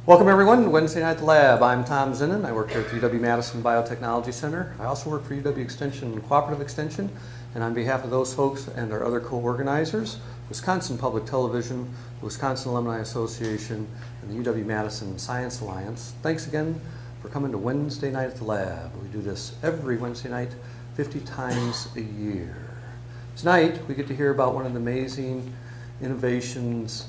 Welcome everyone to Wednesday Night at the Lab. I'm Tom Zinnan. I work here at the UW-Madison Biotechnology Center. I also work for UW Extension Cooperative Extension, and on behalf of those folks and our other co-organizers, Wisconsin Public Television, the Wisconsin Alumni Association, and the UW-Madison Science Alliance, thanks again for coming to Wednesday Night at the Lab. We do this every Wednesday night, 50 times a year. Tonight, we get to hear about one of the amazing innovations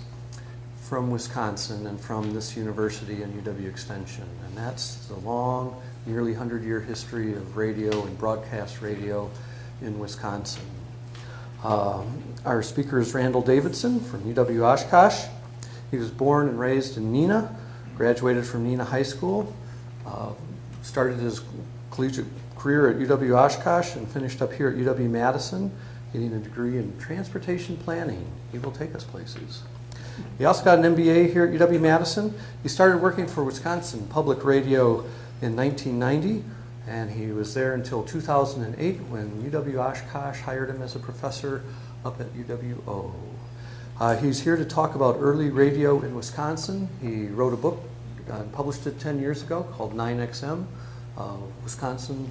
from Wisconsin and from this university and UW Extension, and that's the long, nearly 100-year history of radio and broadcast radio in Wisconsin. Our speaker is Randall Davidson from UW-Oshkosh. He was born and raised in Neenah, graduated from Neenah High School, started his collegiate career at UW-Oshkosh and finished up here at UW-Madison, getting a degree in transportation planning. He will take us places. He also got an MBA here at UW-Madison. He started working for Wisconsin Public Radio in 1990, and he was there until 2008 when UW-Oshkosh hired him as a professor up at UWO. He's here to talk about early radio in Wisconsin. He wrote a book and published it 10 years ago called 9XM, Wisconsin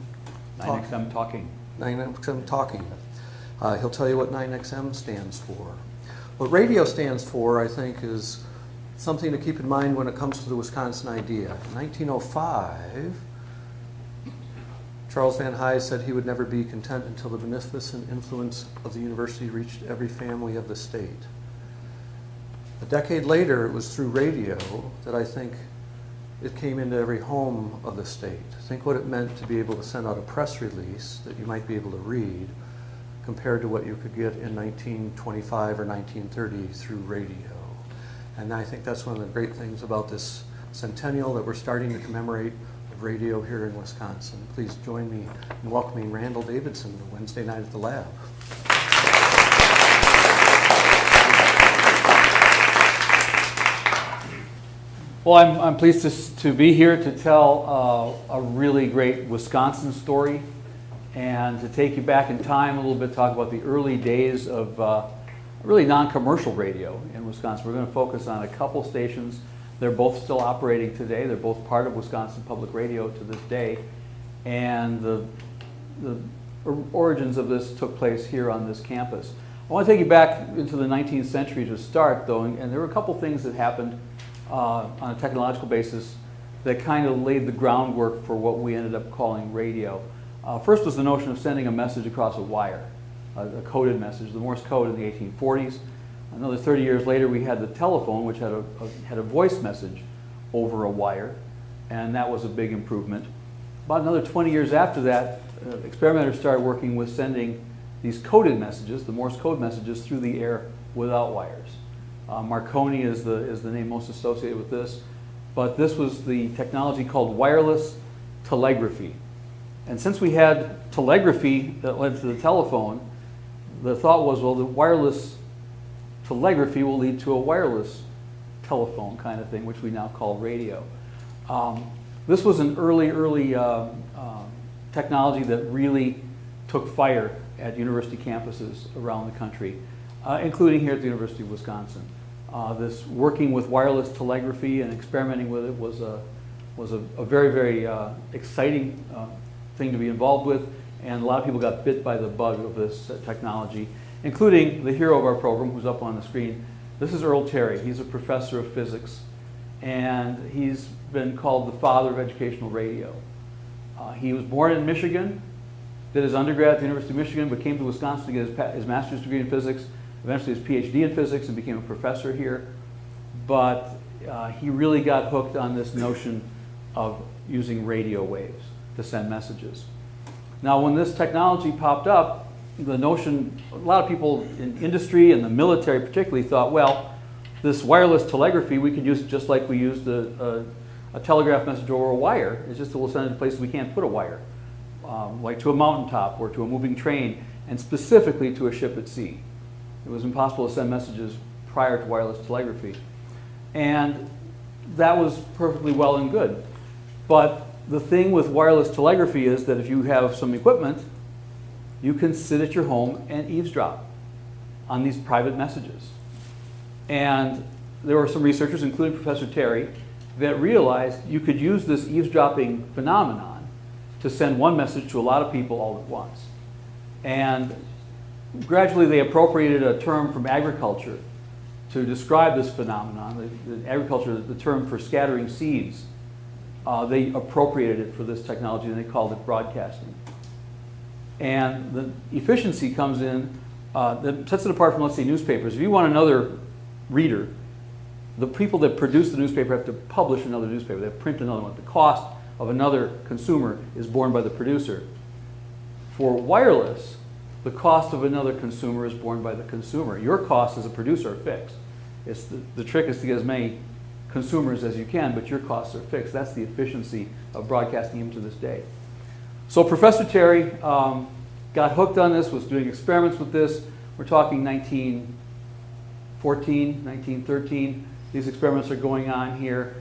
9XM Talking. 9XM Talking. He'll tell you what 9XM stands for. What radio stands for, I think, is something to keep in mind when it comes to the Wisconsin idea. In 1905, Charles Van Hise said he would never be content until the beneficent influence of the university reached every family of the state. A decade later, it was through radio that I think it came into every home of the state. Think what it meant to be able to send out a press release that you might be able to read compared to what you could get in 1925 or 1930 through radio. And I think that's one of the great things about this centennial that we're starting to commemorate of radio here in Wisconsin. Please join me in welcoming Randall Davidson to Wednesday Night at the Lab. Well, I'm pleased to be here to tell a really great Wisconsin story and to take you back in time a little bit, talk about the early days of really non-commercial radio in Wisconsin. We're going to focus on a couple stations. They're both still operating today. They're both part of Wisconsin Public Radio to this day. And the origins of this took place here on this campus. I want to take you back into the 19th century to start, though, and there were a couple things that happened on a technological basis that kind of laid the groundwork for what we ended up calling radio. First was the notion of sending a message across a wire, a coded message, the Morse code in the 1840s. Another 30 years later, we had the telephone, which had a voice message over a wire, and that was a big improvement. About another 20 years after that, experimenters started working with sending these coded messages, the Morse code messages, through the air without wires. Marconi is the name most associated with this, but this was the technology called wireless telegraphy. And since we had telegraphy that led to the telephone, the thought was, well, the wireless telegraphy will lead to a wireless telephone kind of thing, which we now call radio. This was an early technology that really took fire at university campuses around the country, including here at the University of Wisconsin. This working with wireless telegraphy and experimenting with it was a very, very exciting thing to be involved with, and a lot of people got bit by the bug of this technology, including the hero of our program, who's up on the screen. This is Earl Terry. He's a professor of physics, and he's been called the father of educational radio. He was born in Michigan, did his undergrad at the University of Michigan, but came to Wisconsin to get his master's degree in physics, eventually his PhD in physics, and became a professor here. But he really got hooked on this notion of using radio waves to send messages. Now, when this technology popped up, the notion, a lot of people in industry and the military particularly thought, well, this wireless telegraphy, we could use just like we used a telegraph message over a wire. It's just that we'll send it to places we can't put a wire, like to a mountaintop or to a moving train, and specifically to a ship at sea. It was impossible to send messages prior to wireless telegraphy. And that was perfectly well and good. But the thing with wireless telegraphy is that if you have some equipment, you can sit at your home and eavesdrop on these private messages. And there were some researchers, including Professor Terry, that realized you could use this eavesdropping phenomenon to send one message to a lot of people all at once. And gradually they appropriated a term from agriculture to describe this phenomenon. Agriculture, the term for scattering seeds, they appropriated it for this technology and they called it broadcasting. And the efficiency comes in, that sets it apart from, let's say, newspapers. If you want another reader, the people that produce the newspaper have to publish another newspaper. They have to print another one. The cost of another consumer is borne by the producer. For wireless, the cost of another consumer is borne by the consumer. Your costs as a producer are fixed. The trick is to get as many consumers as you can, but your costs are fixed. That's the efficiency of broadcasting even to this day. So Professor Terry got hooked on this, was doing experiments with this. We're talking 1914, 1913. These experiments are going on here.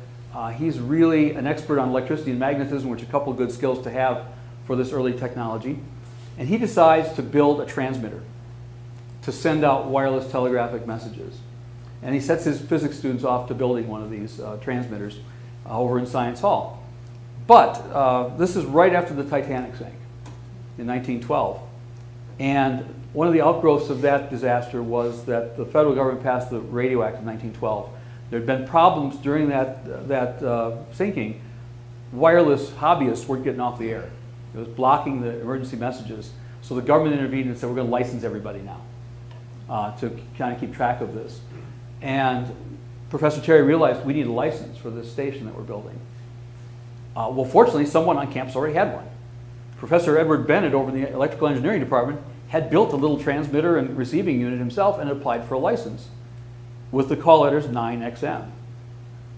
He's really an expert on electricity and magnetism, which are a couple of good skills to have for this early technology. And he decides to build a transmitter to send out wireless telegraphic messages. And he sets his physics students off to building one of these transmitters over in Science Hall. But this is right after the Titanic sank in 1912. And one of the outgrowths of that disaster was that the federal government passed the Radio Act of 1912. There had been problems during that sinking. Wireless hobbyists weren't getting off the air. It was blocking the emergency messages. So the government intervened and said, we're going to license everybody now to kind of keep track of this. And Professor Terry realized we need a license for this station that we're building. Well, fortunately, someone on campus already had one. Professor Edward Bennett over in the electrical engineering department had built a little transmitter and receiving unit himself and applied for a license with the call letters 9XM.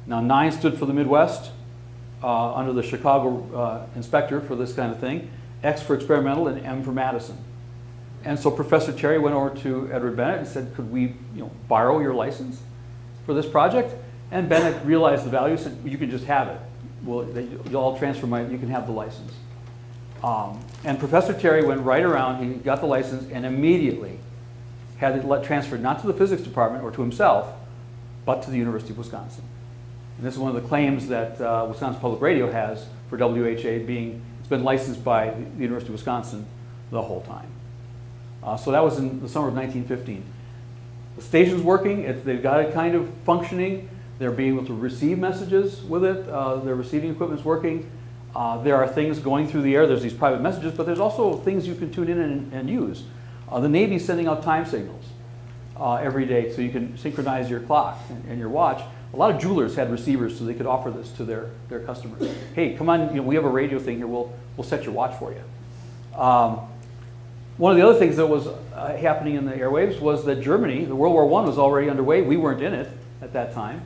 Now 9 stood for the Midwest under the Chicago inspector for this kind of thing, X for experimental, and M for Madison. And so Professor Terry went over to Edward Bennett and said, could we borrow your license for this project? And Bennett realized the value, said, you can just have it. Well, you'll all transfer you can have the license. And Professor Terry went right around, he got the license, and immediately had it transferred not to the physics department or to himself, but to the University of Wisconsin. And this is one of the claims that Wisconsin Public Radio has for WHA, being it's been licensed by the University of Wisconsin the whole time. So that was in the summer of 1915. The station's working, they've got it kind of functioning. They're being able to receive messages with it. Their receiving equipment's working. There are things going through the air. There's these private messages, but there's also things you can tune in and use. The Navy's sending out time signals every day so you can synchronize your clock and your watch. A lot of jewelers had receivers so they could offer this to their customers. Hey, come on, we have a radio thing here. We'll set your watch for you. One of the other things that was happening in the airwaves was that Germany, the World War I was already underway. We weren't in it at that time.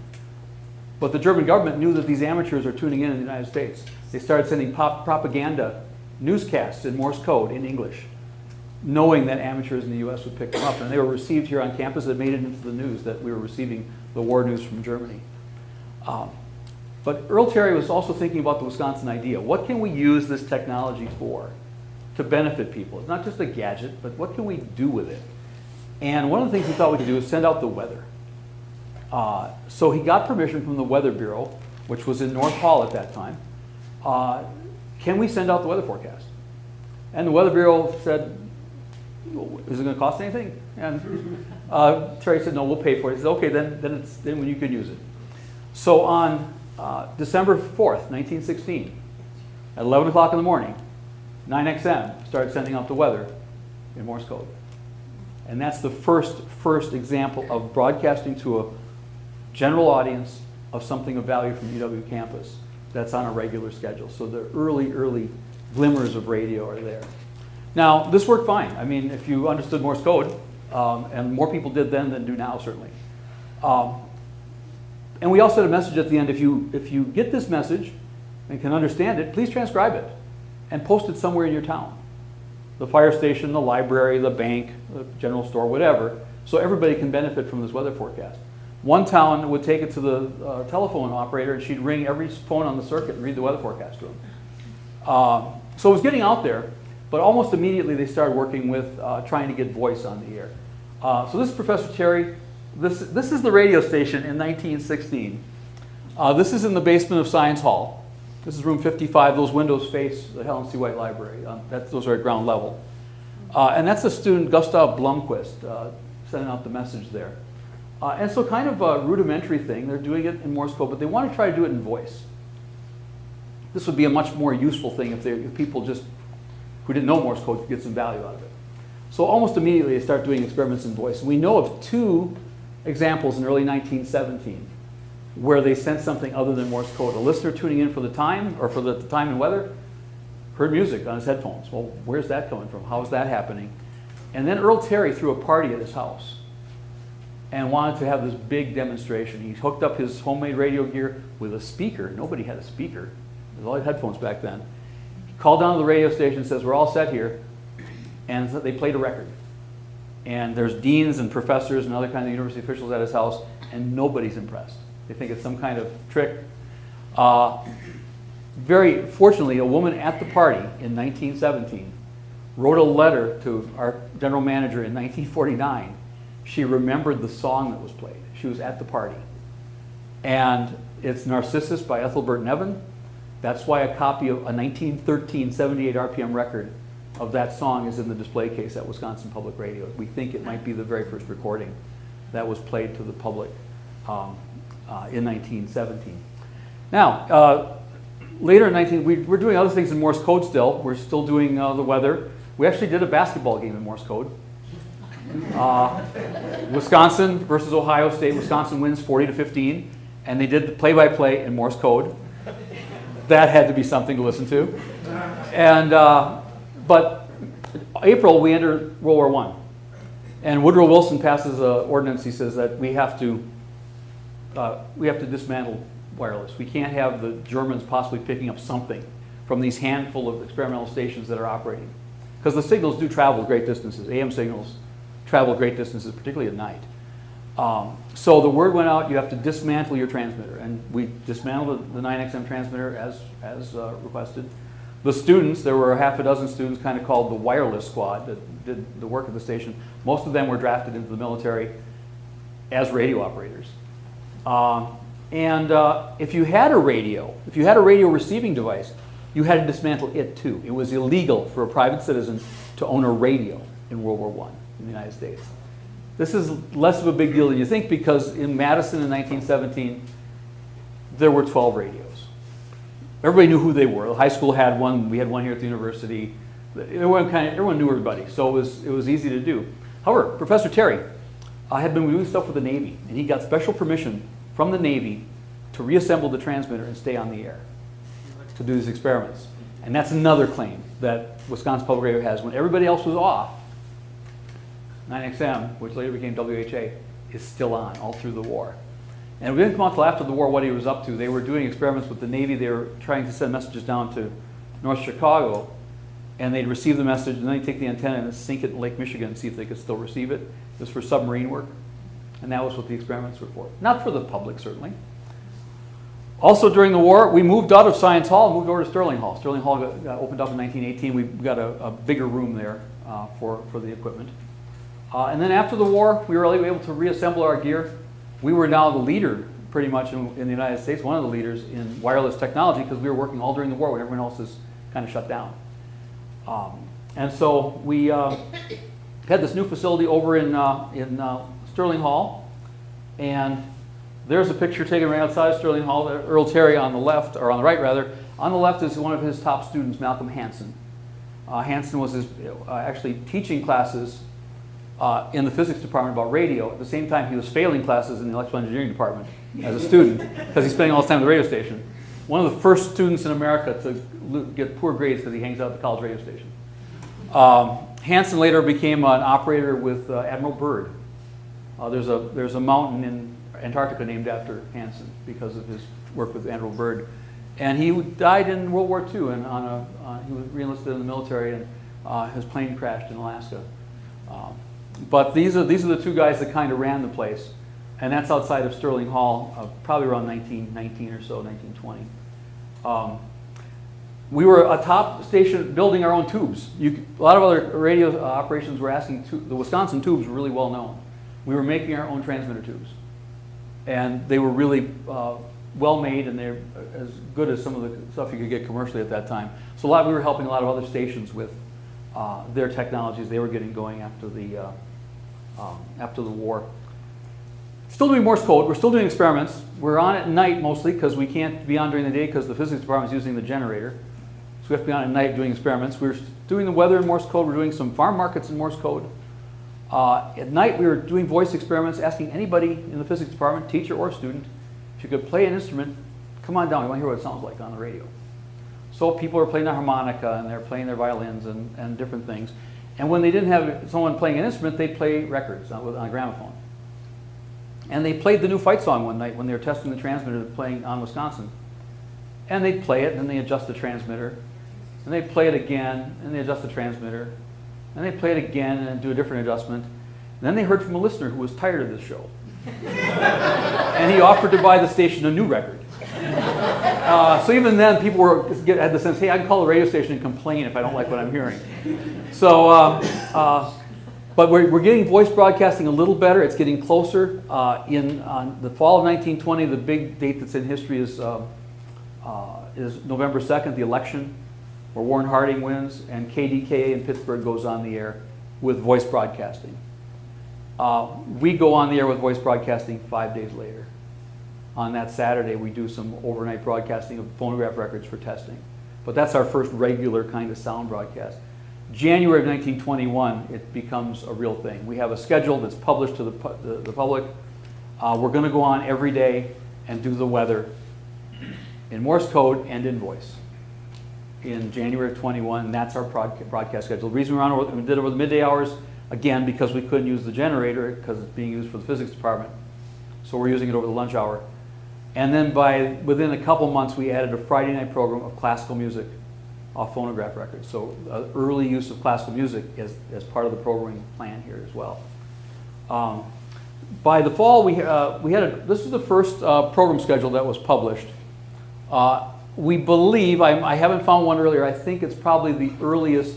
But the German government knew that these amateurs are tuning in the United States. They started sending propaganda newscasts in Morse code in English, knowing that amateurs in the U.S. would pick them up. And they were received here on campus. That made it into the news that we were receiving the war news from Germany. But Earl Terry was also thinking about the Wisconsin idea. What can we use this technology for to benefit people? It's not just a gadget, but what can we do with it? And one of the things he thought we could do is send out the weather. So he got permission from the Weather Bureau, which was in North Hall at that time. Can we send out the weather forecast? And the Weather Bureau said, is it going to cost anything? And Terry said, no, we'll pay for it. He said, okay, then when you can use it. So on December 4th, 1916, at 11 o'clock in the morning, 9XM started sending out the weather in Morse code. And that's the first example of broadcasting to a general audience of something of value from UW campus that's on a regular schedule. So the early glimmers of radio are there. Now, this worked fine. I mean, if you understood Morse code, and more people did then than do now, certainly. And we also had a message at the end. If you get this message and can understand it, please transcribe it and post it somewhere in your town. The fire station, the library, the bank, the general store, whatever, so everybody can benefit from this weather forecast. One town would take it to the telephone operator, and she'd ring every phone on the circuit and read the weather forecast to them. So it was getting out there, but almost immediately they started working with trying to get voice on the air. So this is Professor Terry This is the radio station in 1916. This is in the basement of Science Hall. This is room 55. Those windows face the Helen C. White Library. Those are at ground level. And that's the student Gustav Blomqvist sending out the message there. And so kind of a rudimentary thing. They're doing it in Morse code, but they want to try to do it in voice. This would be a much more useful thing if people just who didn't know Morse code could get some value out of it. So almost immediately they start doing experiments in voice. We know of 2 examples in early 1917 where they sent something other than Morse code. A listener tuning in for the time, or for the time and weather, heard music on his headphones. Well, where's that coming from? How is that happening? And then Earl Terry threw a party at his house and wanted to have this big demonstration. He hooked up his homemade radio gear with a speaker. Nobody had a speaker. There was all headphones back then. He called down to the radio station and says, we're all set here. And they played a record. And there's deans and professors and other kinds of university officials at his house, and nobody's impressed. They think it's some kind of trick. Very fortunately, a woman at the party in 1917 wrote a letter to our general manager in 1949. She remembered the song that was played. She was at the party. And it's Narcissus by Ethelbert Nevin. That's why a copy of a 1913 78 RPM record of that song is in the display case at Wisconsin Public Radio. We think it might be the very first recording that was played to the public in 1917. Now, later in we're doing other things in Morse code still. We're still doing the weather. We actually did a basketball game in Morse code. Wisconsin versus Ohio State. Wisconsin wins 40-15, and they did the play-by-play in Morse code. That had to be something to listen to. And but April, we enter World War I. And Woodrow Wilson passes an ordinance. He says that we have to dismantle wireless. We can't have the Germans possibly picking up something from these handful of experimental stations that are operating. Because the signals do travel great distances. AM signals travel great distances, particularly at night. So the word went out, you have to dismantle your transmitter. And we dismantled the 9XM transmitter as requested. The students, there were half a dozen students kind of called the wireless squad that did the work at the station. Most of them were drafted into the military as radio operators. If you had a radio receiving device, you had to dismantle it too. It was illegal for a private citizen to own a radio in World War I in the United States. This is less of a big deal than you think, because in Madison in 1917, there were 12 radios. Everybody knew who they were. The high school had one. We had one here at the university. Everyone knew everybody, so it was easy to do. However, Professor Terry had been doing stuff with the Navy, and he got special permission from the Navy to reassemble the transmitter and stay on the air to do these experiments. And that's another claim that Wisconsin Public Radio has. When everybody else was off, 9XM, which later became WHA, is still on all through the war. And we didn't come out until after the war what he was up to. They were doing experiments with the Navy. They were trying to send messages down to North Chicago, and they'd receive the message, and then they'd take the antenna and sink it in Lake Michigan and see if they could still receive it. It was for submarine work, and that was what the experiments were for. Not for the public, certainly. Also during the war, we moved out of Science Hall and moved over to Sterling Hall. Sterling Hall got opened up in 1918. We got a bigger room there for the equipment. And then after the war, we were able to reassemble our gear. We were now the leader, pretty much, in the United States, one of the leaders in wireless technology, because we were working all during the war when everyone else is kind of shut down. And so we had this new facility over in Sterling Hall, and there's a picture taken right outside Sterling Hall. Earl Terry on the left, or on the right rather. On the left is one of his top students, Malcolm Hansen. Hansen was actually teaching classes in the physics department about radio. At the same time, he was failing classes in the electrical engineering department as a student because he's spending all his time at the radio station. One of the first students in America to get poor grades because he hangs out at the college radio station. Hansen later became an operator with Admiral Byrd. There's a mountain in Antarctica named after Hansen because of his work with Admiral Byrd. And he died in World War II, and he was re-enlisted in the military, and his plane crashed in Alaska. But these are the two guys that kind of ran the place, and that's outside of Sterling Hall, probably around 1919 or so, 1920. We were a top station building our own tubes. A lot of other radio operations were asking, the Wisconsin tubes were really well known. we were making our own transmitter tubes. And they were really well made, and they're as good as some of the stuff you could get commercially at that time. So we were helping a lot of other stations with their technologies they were getting going after the war. Still doing Morse code. We're still doing experiments. We're on at night mostly because we can't be on during the day because the physics department is using the generator. So we have to be on at night doing experiments. We're doing the weather in Morse code. We're doing some farm markets in Morse code. At night, we were doing voice experiments, asking anybody in the physics department, teacher or student, if you could play an instrument, come on down. We want to hear what it sounds like on the radio. So people are playing the harmonica, and they're playing their violins and different things. And when they didn't have someone playing an instrument, they'd play records on a gramophone. And they played the new fight song one night when they were testing the transmitter playing on Wisconsin. And they'd play it, and then they adjust the transmitter. And they'd play it again, and they adjust the transmitter. And they play it again and do a different adjustment. And then they heard from a listener who was tired of this show. And he offered to buy the station a new record. So even then, people had the sense, hey, I can call the radio station and complain if I don't like what I'm hearing. So, but we're getting voice broadcasting a little better. It's getting closer. In the fall of 1920, the big date that's in history is November 2nd, the election, where Warren Harding wins, and KDKA in Pittsburgh goes on the air with voice broadcasting. We go on the air with voice broadcasting 5 days later. On that Saturday, we do some overnight broadcasting of phonograph records for testing. But that's our first regular kind of sound broadcast. January of 1921, it becomes a real thing. We have a schedule that's published to the public. We're going to go on every day and do the weather in Morse code and in voice. In January of 21, that's our broadcast schedule. The reason we did it over the midday hours, again, because we couldn't use the generator because it's being used for the physics department. So we're using it over the lunch hour. And then within a couple months, we added a Friday night program of classical music off phonograph records. So early use of classical music as part of the programming plan here as well. By the fall, this was the first program schedule that was published. We believe, I haven't found one earlier, I think it's probably the earliest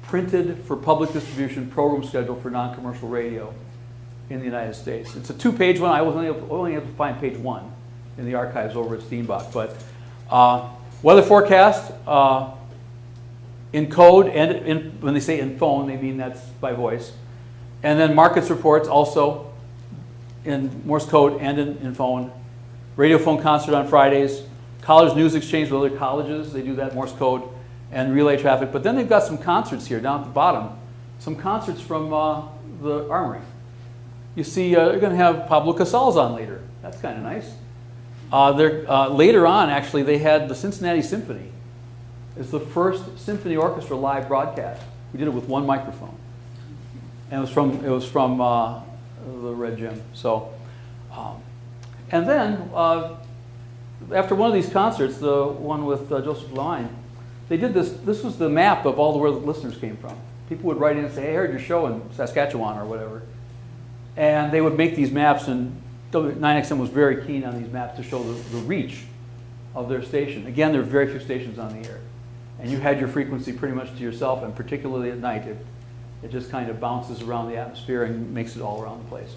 printed for public distribution program schedule for non-commercial radio in the United States. It's a 2-page one. I was only able to find page 1 in the archives over at Steenbach. But weather forecast in code, and when they say in phone, they mean that's by voice. And then markets reports also in Morse code and in phone. Radio phone concert on Fridays. College news exchange with other colleges. They do that Morse code and relay traffic. But then they've got some concerts here down at the bottom. Some concerts from the Armory. You see, they're going to have Pablo Casals on later. That's kind of nice. Later on, actually, they had the Cincinnati Symphony. It's the first symphony orchestra live broadcast. We did it with one microphone, and it was from the Red Gym. So, and then after one of these concerts, the one with Joseph Line, they did this. This was the map of all where the listeners came from. People would write in and say, "Hey, I heard your show in Saskatchewan or whatever," and they would make these maps. And 9XM was very keen on these maps to show the reach of their station. Again, there are very few stations on the air, and you had your frequency pretty much to yourself. And particularly at night, it just kind of bounces around the atmosphere and makes it all around the place.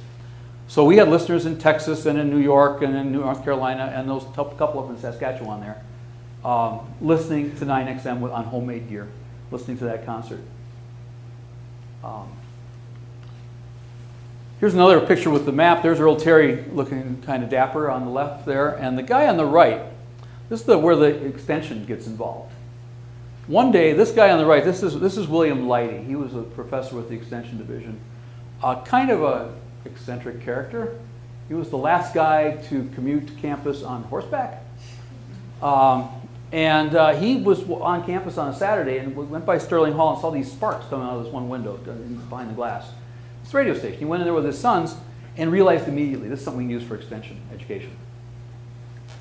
So we had listeners in Texas and in New York and in North Carolina and those couple up in Saskatchewan there, listening to 9XM on homemade gear, listening to that concert. Here's another picture with the map. There's Earl Terry looking kind of dapper on the left there, and the guy on the right, this is where the extension gets involved. One day, this guy on the right, this is William Leidy. He was a professor with the Extension Division, kind of a eccentric character. He was the last guy to commute to campus on horseback. And he was on campus on a Saturday and went by Sterling Hall and saw these sparks coming out of this one window behind the glass. It's a radio station. He went in there with his sons and realized immediately this is something we can use for extension education.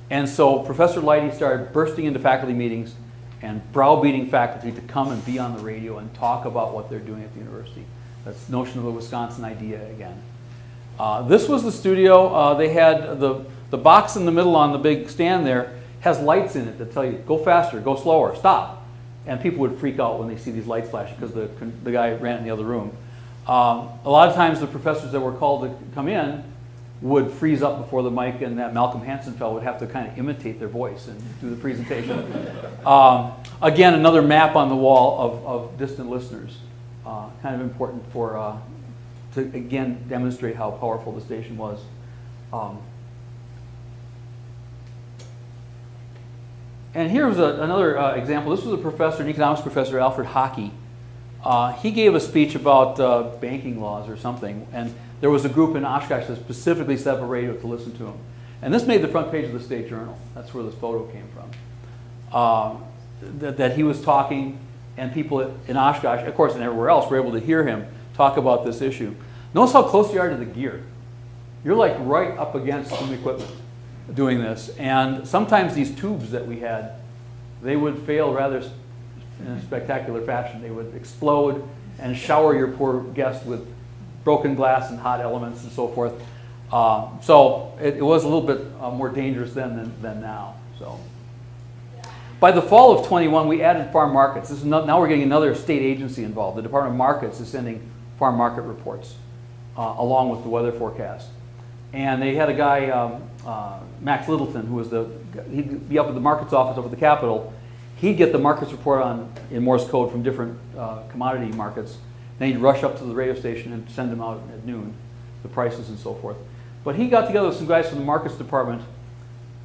And so Professor Leidy started bursting into faculty meetings and browbeating faculty to come and be on the radio and talk about what they're doing at the university. That's the notion of the Wisconsin idea again. This was the studio. They had the box in the middle on the big stand there has lights in it that tell you, go faster, go slower, stop. And people would freak out when they see these lights flashing because the guy ran in the other room. A lot of times the professors that were called to come in would freeze up before the mic, and that Malcolm Hansen fellow would have to kind of imitate their voice and do the presentation. Again, another map on the wall of distant listeners. Kind of important for to again demonstrate how powerful the station was. And here's another example. This was a professor, an economics professor, Alfred Hockey. He gave a speech about banking laws or something, and there was a group in Oshkosh that specifically set up a radio to listen to him. And this made the front page of the State Journal. That's where this photo came from. That he was talking, and people in Oshkosh, of course, and everywhere else, were able to hear him talk about this issue. Notice how close you are to the gear. You're like right up against some equipment doing this. And sometimes these tubes that we had, they would fail rather in a spectacular fashion. They would explode and shower your poor guest with broken glass and hot elements and so forth. So it was a little bit more dangerous then than now. So by the fall of 21, we added farm markets. This is now we're getting another state agency involved. The Department of Markets is sending farm market reports along with the weather forecast. And they had a guy, Max Littleton, who was he'd be up at the markets office up at the Capitol. He'd get the markets report in Morse code from different commodity markets. Then he'd rush up to the radio station and send them out at noon, the prices and so forth. But he got together with some guys from the markets department,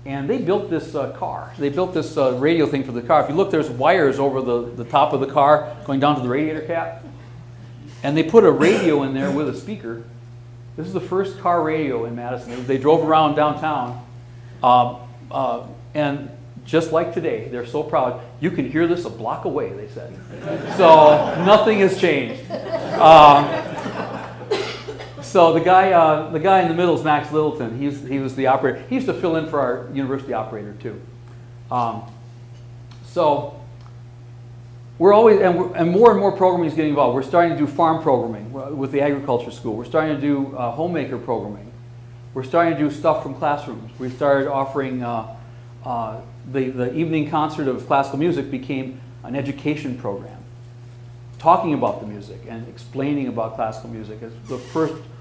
and they built this car. They built this radio thing for the car. If you look, there's wires over the top of the car going down to the radiator cap. And they put a radio in there with a speaker. This is the first car radio in Madison. They drove around downtown, and just like today, they're so proud. You can hear this a block away, they said. So nothing has changed. So the guy in the middle is Max Littleton. He was the operator. He used to fill in for our university operator too. So we're always and more programming is getting involved. We're starting to do farm programming with the agriculture school. We're starting to do homemaker programming. We're starting to do stuff from classrooms. We started offering the evening concert of classical music became an education program, talking about the music and explaining about classical music. It's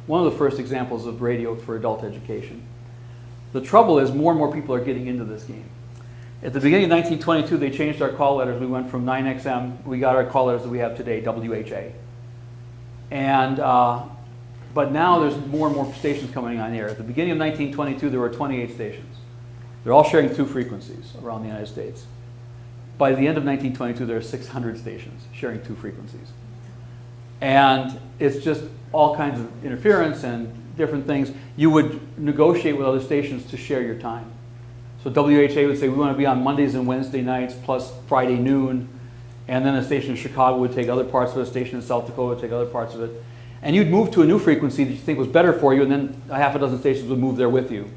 one of the first examples of radio for adult education. The trouble is more and more people are getting into this game. At the beginning of 1922, they changed our call letters. We went from 9XM, we got our call letters that we have today, WHA. And, but now there's more and more stations coming on air. At the beginning of 1922, there were 28 stations. They're all sharing 2 frequencies around the United States. By the end of 1922, there are 600 stations sharing 2 frequencies. And it's just all kinds of interference and different things. You would negotiate with other stations to share your time. So WHA would say, we want to be on Mondays and Wednesday nights plus Friday noon. And then a station in Chicago would take other parts of it, a station in South Dakota would take other parts of it. And you'd move to a new frequency that you think was better for you, and then a half a dozen stations would move there with you.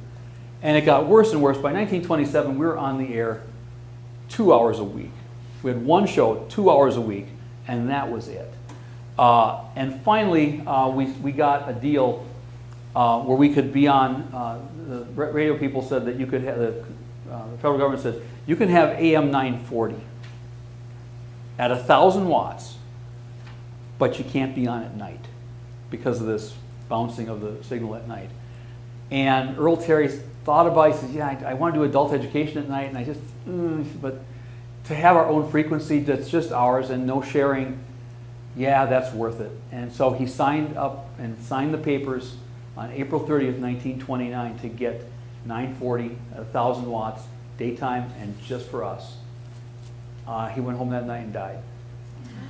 And it got worse and worse. By 1927, we were on the air 2 hours a week. We had one show, 2 hours a week, and that was it. And finally, we got a deal where we could be on, the radio people said that you could have, the federal government said, you can have AM 940 at 1,000 watts, but you can't be on at night because of this bouncing of the signal at night. And Earl Terry thought about it. He says, yeah, I want to do adult education at night, and I just, but to have our own frequency that's just ours and no sharing, yeah, that's worth it. And so he signed up and signed the papers on April 30th, 1929 to get 940 at 1,000 watts, daytime and just for us. He went home that night and died.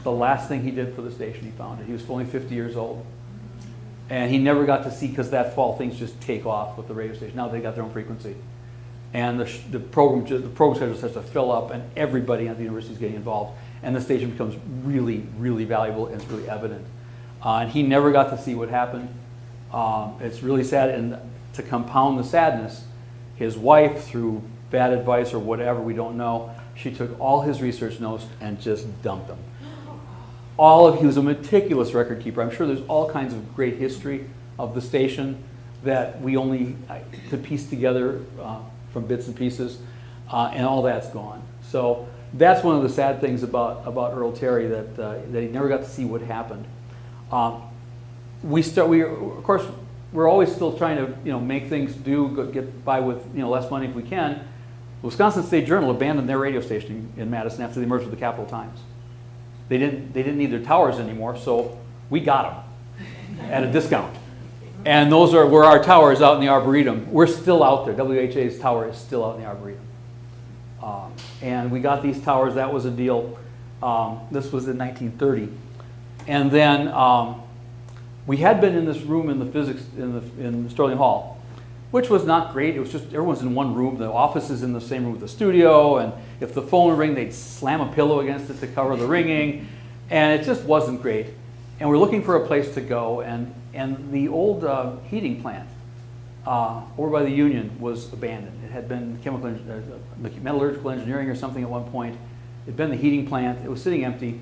The last thing he did for the station, he found it. He was only 50 years old. And he never got to see, because that fall things just take off with the radio station. Now they got their own frequency. And the program schedule starts to fill up, and everybody at the university is getting involved. And the station becomes really, really valuable, and it's really evident. And he never got to see what happened. It's really sad, and to compound the sadness, his wife, through bad advice or whatever, we don't know, she took all his research notes and just dumped them. He was a meticulous record keeper. I'm sure there's all kinds of great history of the station that we only could piece together from bits and pieces, and all that's gone. So that's one of the sad things about Earl Terry, that he never got to see what happened. of course, we're always still trying to make things get by with less money if we can. The Wisconsin State Journal abandoned their radio station in Madison after they merged with the Capital Times. They didn't need their towers anymore, so we got them at a discount. And those were our towers out in the Arboretum. We're still out there. WHA's tower is still out in the Arboretum. And we got these towers. That was a deal. This was in 1930. And then we had been in this room in the physics in Sterling Hall, which was not great. It was just everyone's in one room. The office is in the same room with the studio, and if the phone would ring, they'd slam a pillow against it to cover the ringing, and it just wasn't great. And we're looking for a place to go, and the old heating plant over by the Union was abandoned. It had been metallurgical engineering or something at one point. It had been the heating plant. It was sitting empty,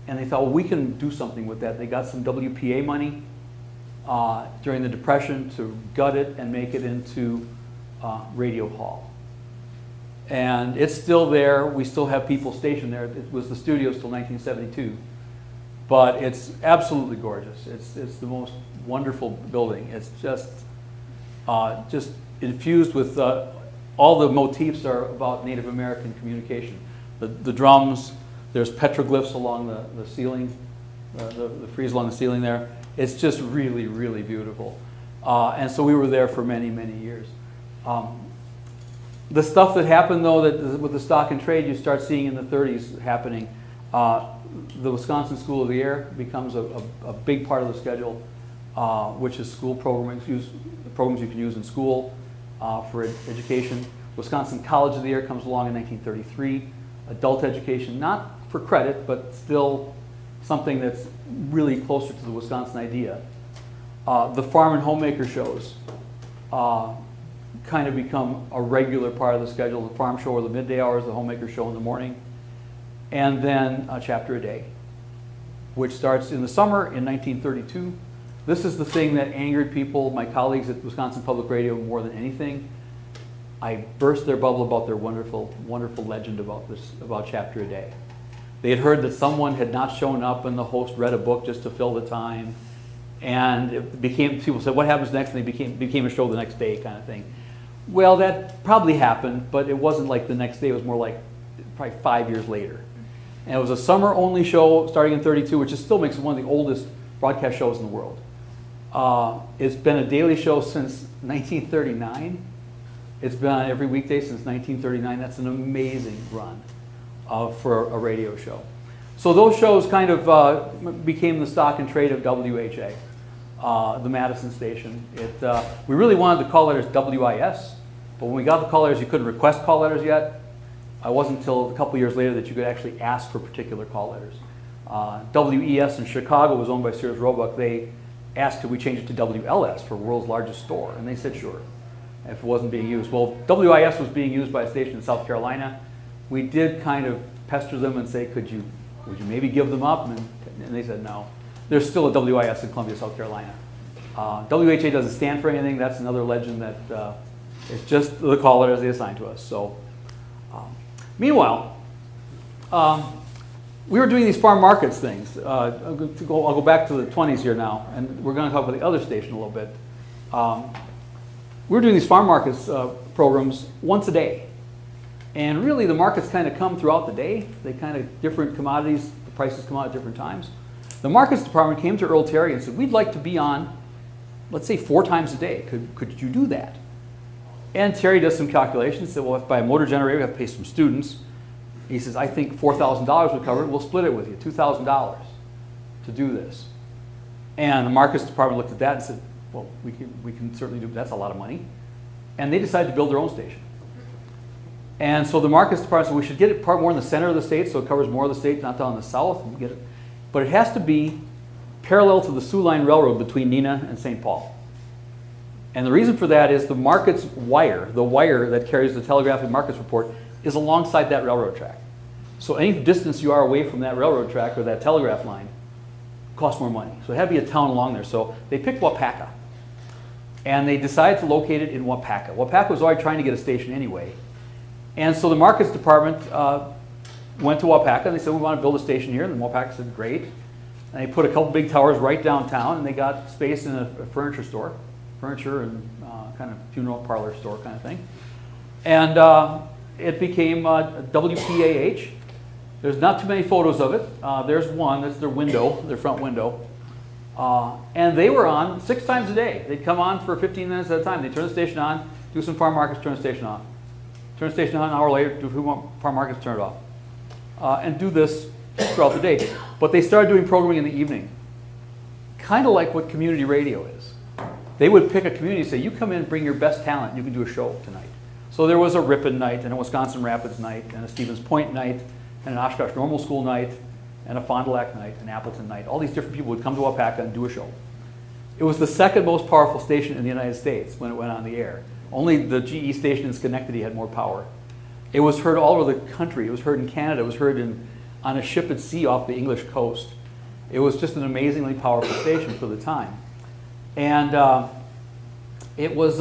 and they thought, well, we can do something with that. They got some WPA money during the Depression to gut it and make it into Radio Hall. And it's still there. We still have people stationed there. It was the studios till 1972. But it's absolutely gorgeous. It's the most wonderful building. It's just infused with all the motifs are about Native American communication. The drums, there's petroglyphs along the ceiling, the frieze along the ceiling there. It's just really, really beautiful. And so we were there for many, many years. The stuff that happened, though, that with the stock and trade, you start seeing in the 30s happening. The Wisconsin School of the Air becomes a big part of the schedule, which is school programs you can use in school for education. Wisconsin College of the Air comes along in 1933. Adult education, not for credit, but still something that's really closer to the Wisconsin idea. The farm and homemaker shows kind of become a regular part of the schedule. The farm show or the midday hours, the homemaker show in the morning. And then a chapter a day, which starts in the summer in 1932. This is the thing that angered people, my colleagues at Wisconsin Public Radio, more than anything. I burst their bubble about their wonderful, wonderful legend about chapter a day. They had heard that someone had not shown up and the host read a book just to fill the time. And it became, people said, what happens next? And they became a show the next day kind of thing. Well, that probably happened, but it wasn't like the next day. It was more like probably 5 years later. And it was a summer-only show starting in 32, which still makes it one of the oldest broadcast shows in the world. It's been a daily show since 1939. It's been on every weekday since 1939. That's an amazing run for a radio show. So those shows kind of became the stock and trade of WHA, the Madison station. We really wanted the call letters WIS, but when we got the call letters, you couldn't request call letters yet. It wasn't until a couple years later that you could actually ask for particular call letters. WES in Chicago was owned by Sears Roebuck. They asked could we change it to WLS for world's largest store, and they said sure, if it wasn't being used. Well, WIS was being used by a station in South Carolina. We did kind of pester them and say, would you maybe give them up? And they said no. There's still a WIS in Columbia, South Carolina. WHA doesn't stand for anything. That's another legend that it's just the call letters they assign to us. So. Meanwhile, we were doing these farm markets things. I'll go back to the 20s here now, and we're going to talk about the other station a little bit. We were doing these farm markets programs once a day. And really, the markets kind of come throughout the day. They kind of, different commodities, the prices come out at different times. The markets department came to Earl Terry and said, we'd like to be on, let's say, 4 times a day. Could you do that? And Terry does some calculations, said, well, if by a motor generator, we have to pay some students. He says, I think $4,000 would cover it. We'll split it with you, $2,000 to do this. And the markets department looked at that and said, well, we can certainly do, that's a lot of money. And they decided to build their own station. And so the markets department said, we should get it part more in the center of the state so it covers more of the state, not down in the south. And get it. But it has to be parallel to the Sioux Line Railroad between Neenah and St. Paul. And the reason for that is the markets wire, the wire that carries the telegraphic markets report, is alongside that railroad track. So any distance you are away from that railroad track or that telegraph line costs more money. So it had to be a town along there. So they picked Wapaka. And they decided to locate it in Wapaka. Wapaka was already trying to get a station anyway. And so the markets department went to Wapaka and they said, we want to build a station here. And Wapaka said, great. And they put a couple big towers right downtown, and they got space in a furniture store, furniture and kind of funeral parlor store kind of thing. And it became WPAH. There's not too many photos of it. There's one, that's their window, their front window. And they were on 6 times a day. They'd come on for 15 minutes at a time. They'd turn the station on, do some farm markets, turn the station off. Turn the station on an hour later, do a few farm markets, turn it off. And do this throughout the day. But they started doing programming in the evening, kind of like what community radio is. They would pick a community and say, you come in, bring your best talent, you can do a show tonight. So there was a Ripon night, and a Wisconsin Rapids night, and a Stevens Point night, and an Oshkosh Normal School night, and a Fond du Lac night, an Appleton night. All these different people would come to Wapaka and do a show. It was the second most powerful station in the United States when it went on the air. Only the GE station in Schenectady had more power. It was heard all over the country. It was heard in Canada. It was heard on a ship at sea off the English coast. It was just an amazingly powerful station for the time. And it was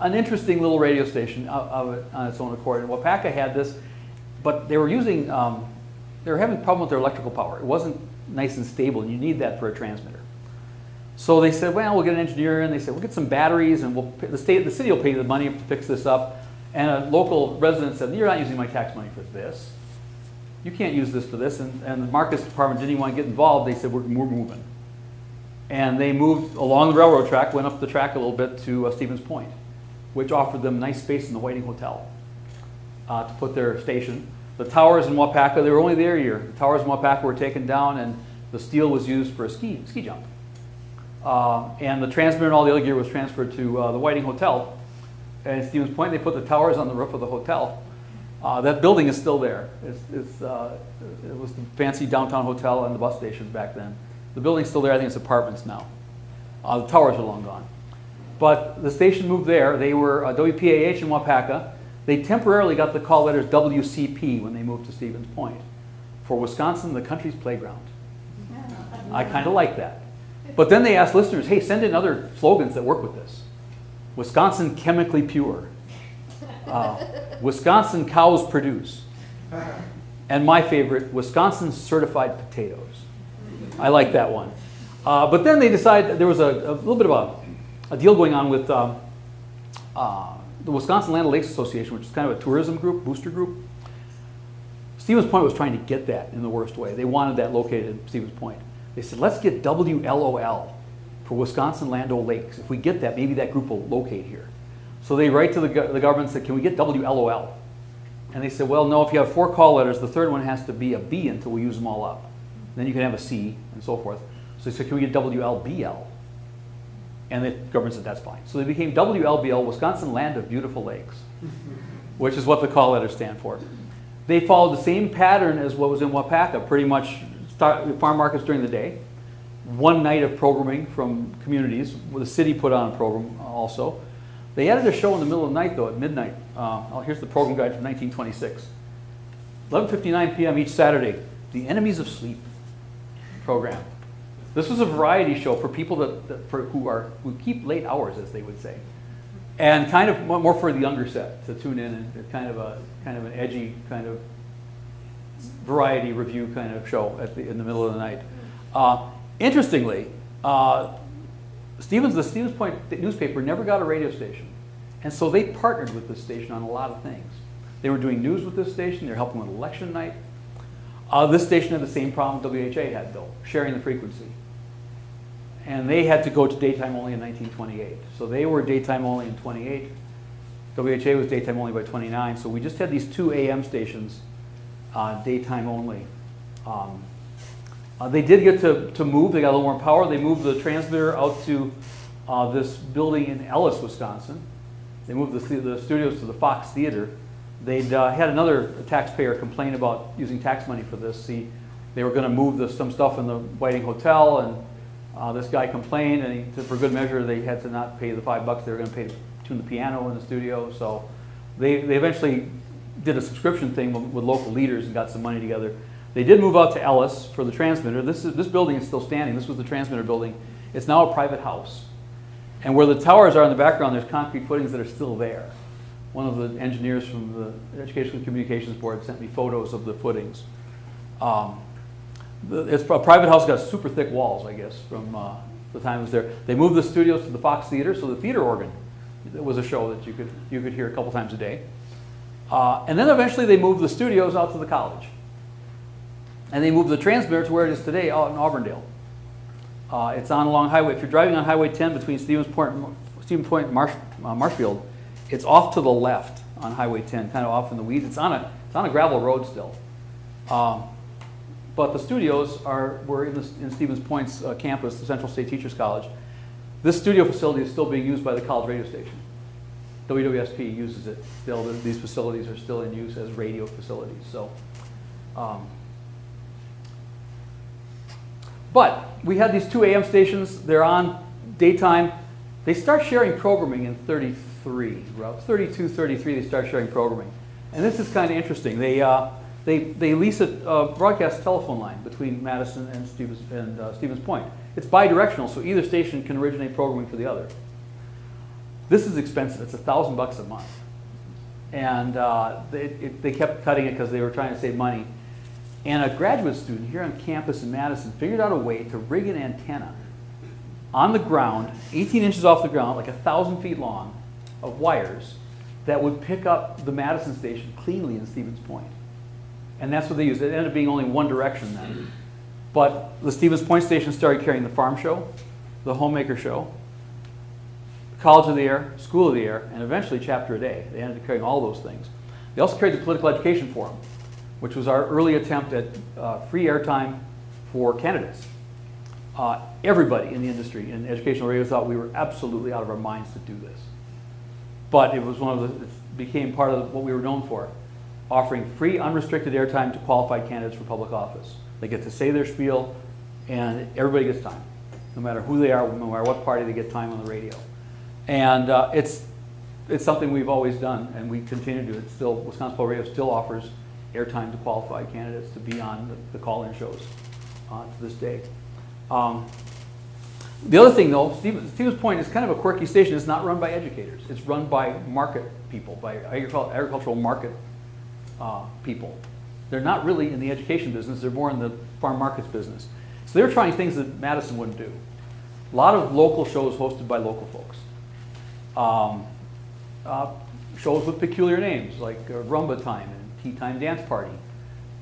an interesting little radio station on its own accord. And Wapaka had this, but they were using, they were having a problem with their electrical power. It wasn't nice and stable, and you need that for a transmitter. So they said, well, we'll get an engineer in. They said, we'll get some batteries, and the city will pay the money to fix this up. And a local resident said, you're not using my tax money for this. You can't use this for this. And the markets department didn't even want to get involved. They said, we're moving. And they moved along the railroad track, went up the track a little bit to Stevens Point, which offered them nice space in the Whiting Hotel to put their station. The towers in Wapaka, they were only there a year. The towers in Wapaka were taken down, and the steel was used for a ski jump. And the transmitter and all the other gear was transferred to the Whiting Hotel. And at Stevens Point, they put the towers on the roof of the hotel. That building is still there. It was the fancy downtown hotel and the bus station back then. The building's still there. I think it's apartments now. The towers are long gone. But the station moved there. They were WPAH in Wapaka. They temporarily got the call letters WCP when they moved to Stevens Point. For Wisconsin, the country's playground. I kind of like that. But then they asked listeners, hey, send in other slogans that work with this. Wisconsin chemically pure. Wisconsin cows produce. And my favorite, Wisconsin certified potatoes. I like that one. But then they decided there was a little bit of a deal going on with the Wisconsin Land O'Lakes Association, which is kind of a tourism group, booster group. Stevens Point was trying to get that in the worst way. They wanted that located in Stevens Point. They said, let's get WLOL for Wisconsin Land O'Lakes. If we get that, maybe that group will locate here. So they write to the government and said, can we get WLOL? And they said, well, no, if you have 4 call letters, the third one has to be a B until we use them all up. Then you can have a C and so forth. So they said, can we get WLBL? And the government said, that's fine. So they became WLBL, Wisconsin Land of Beautiful Lakes, which is what the call letters stand for. They followed the same pattern as what was in Wapaka, pretty much farm markets during the day, one night of programming from communities, where the city put on a program also. They added a show in the middle of the night, though, at midnight. Here's the program guide from 1926. 11:59 p.m. each Saturday, The Enemies of Sleep program. This was a variety show for people who keep late hours, as they would say, and kind of more for the younger set to tune in, and kind of an edgy kind of variety review kind of show in the middle of the night. Interestingly, the Stevens Point newspaper never got a radio station, and so they partnered with this station on a lot of things. They were doing news with this station. They were helping with election night. This station had the same problem WHA had, though, sharing the frequency. And they had to go to daytime only in 1928. So they were daytime only in 28. WHA was daytime only by 29. So we just had these 2 AM stations, daytime only. They did get to move. They got a little more power. They moved the transmitter out to this building in Ellis, Wisconsin. They moved the studios to the Fox Theater. They'd had another taxpayer complain about using tax money for this. See, they were going to move some stuff in the Whiting Hotel, and this guy complained, and for good measure, they had to not pay the $5 they were going to pay to tune the piano in the studio. So they eventually did a subscription thing with local leaders and got some money together. They did move out to Ellis for the transmitter. This building is still standing. This was the transmitter building. It's now a private house. And where the towers are in the background, there's concrete footings that are still there. One of the engineers from the Education and Communications Board sent me photos of the footings. It's a private house, got super thick walls, I guess, from the time it was there. They moved the studios to the Fox Theater, so the theater organ, it was a show that you could hear a couple times a day. And then eventually they moved the studios out to the college. And they moved the transmitter to where it is today, out in Auburndale. It's on along Highway. If you're driving on Highway 10 between Stevens Point and Marshfield, it's off to the left on Highway 10, kind of off in the weeds. It's on a gravel road still. But the studios were in Stevens Point's campus, the Central State Teachers College. This studio facility is still being used by the college radio station. WWSP uses it still. These facilities are still in use as radio facilities. So, but we had these 2 AM stations. They're on daytime. They start sharing programming in 33. About 32, 33, they start sharing programming. And this is kind of interesting. They lease a broadcast telephone line between Madison and Stevens Point. It's bi-directional, so either station can originate programming for the other. This is expensive. It's $1,000 a month. And they kept cutting it because they were trying to save money. And a graduate student here on campus in Madison figured out a way to rig an antenna on the ground, 18 inches off the ground, like 1,000 feet long, of wires that would pick up the Madison station cleanly in Stevens Point. And that's what they used. It ended up being only one direction then. But the Stevens Point station started carrying the Farm Show, the Homemaker Show, College of the Air, School of the Air, and eventually Chapter a Day. They ended up carrying all those things. They also carried the Political Education Forum, which was our early attempt at free airtime for candidates. Everybody in the industry in educational radio thought we were absolutely out of our minds to do this. But it was it became part of what we were known for, offering free, unrestricted airtime to qualified candidates for public office. They get to say their spiel, and everybody gets time. No matter who they are, no matter what party, they get time on the radio. And it's something we've always done, and we continue to do it. Still, Wisconsin Public Radio still offers airtime to qualified candidates to be on the call-in shows to this day. The other thing, though, Stevens Point is kind of a quirky station. It's not run by educators. It's run by market people, by agricultural market people. They're not really in the education business. They're more in the farm markets business. So they're trying things that Madison wouldn't do. A lot of local shows hosted by local folks. Shows with peculiar names like Rumba Time and Tea Time Dance Party.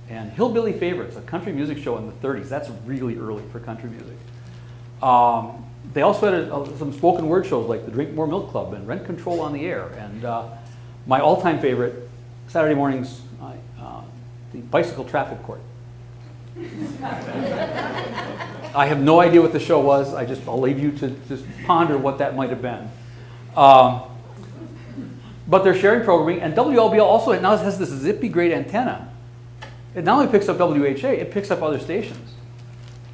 And Hillbilly Favorites, a country music show in the 30s. That's really early for country music. They also had some spoken word shows like the Drink More Milk Club and Rent Control on the Air. And my all-time favorite, Saturday mornings, the Bicycle Traffic Court. I have no idea what the show was. I'll leave you to just ponder what that might have been. But they're sharing programming, and WLBL also now has this zippy great antenna. It not only picks up WHA, it picks up other stations.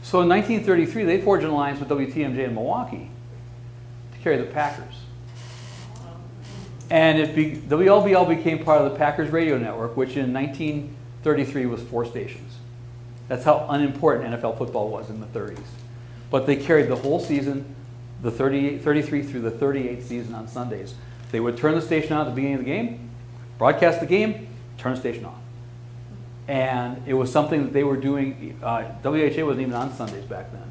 So in 1933, they forged an alliance with WTMJ in Milwaukee to carry the Packers. And WLBL became part of the Packers radio network, which in 1933 was 4 stations. That's how unimportant NFL football was in the 30s. But they carried the whole season, the 33 through the 38th season on Sundays. They would turn the station on at the beginning of the game, broadcast the game, turn the station off. And it was something that they were doing. WHA wasn't even on Sundays back then.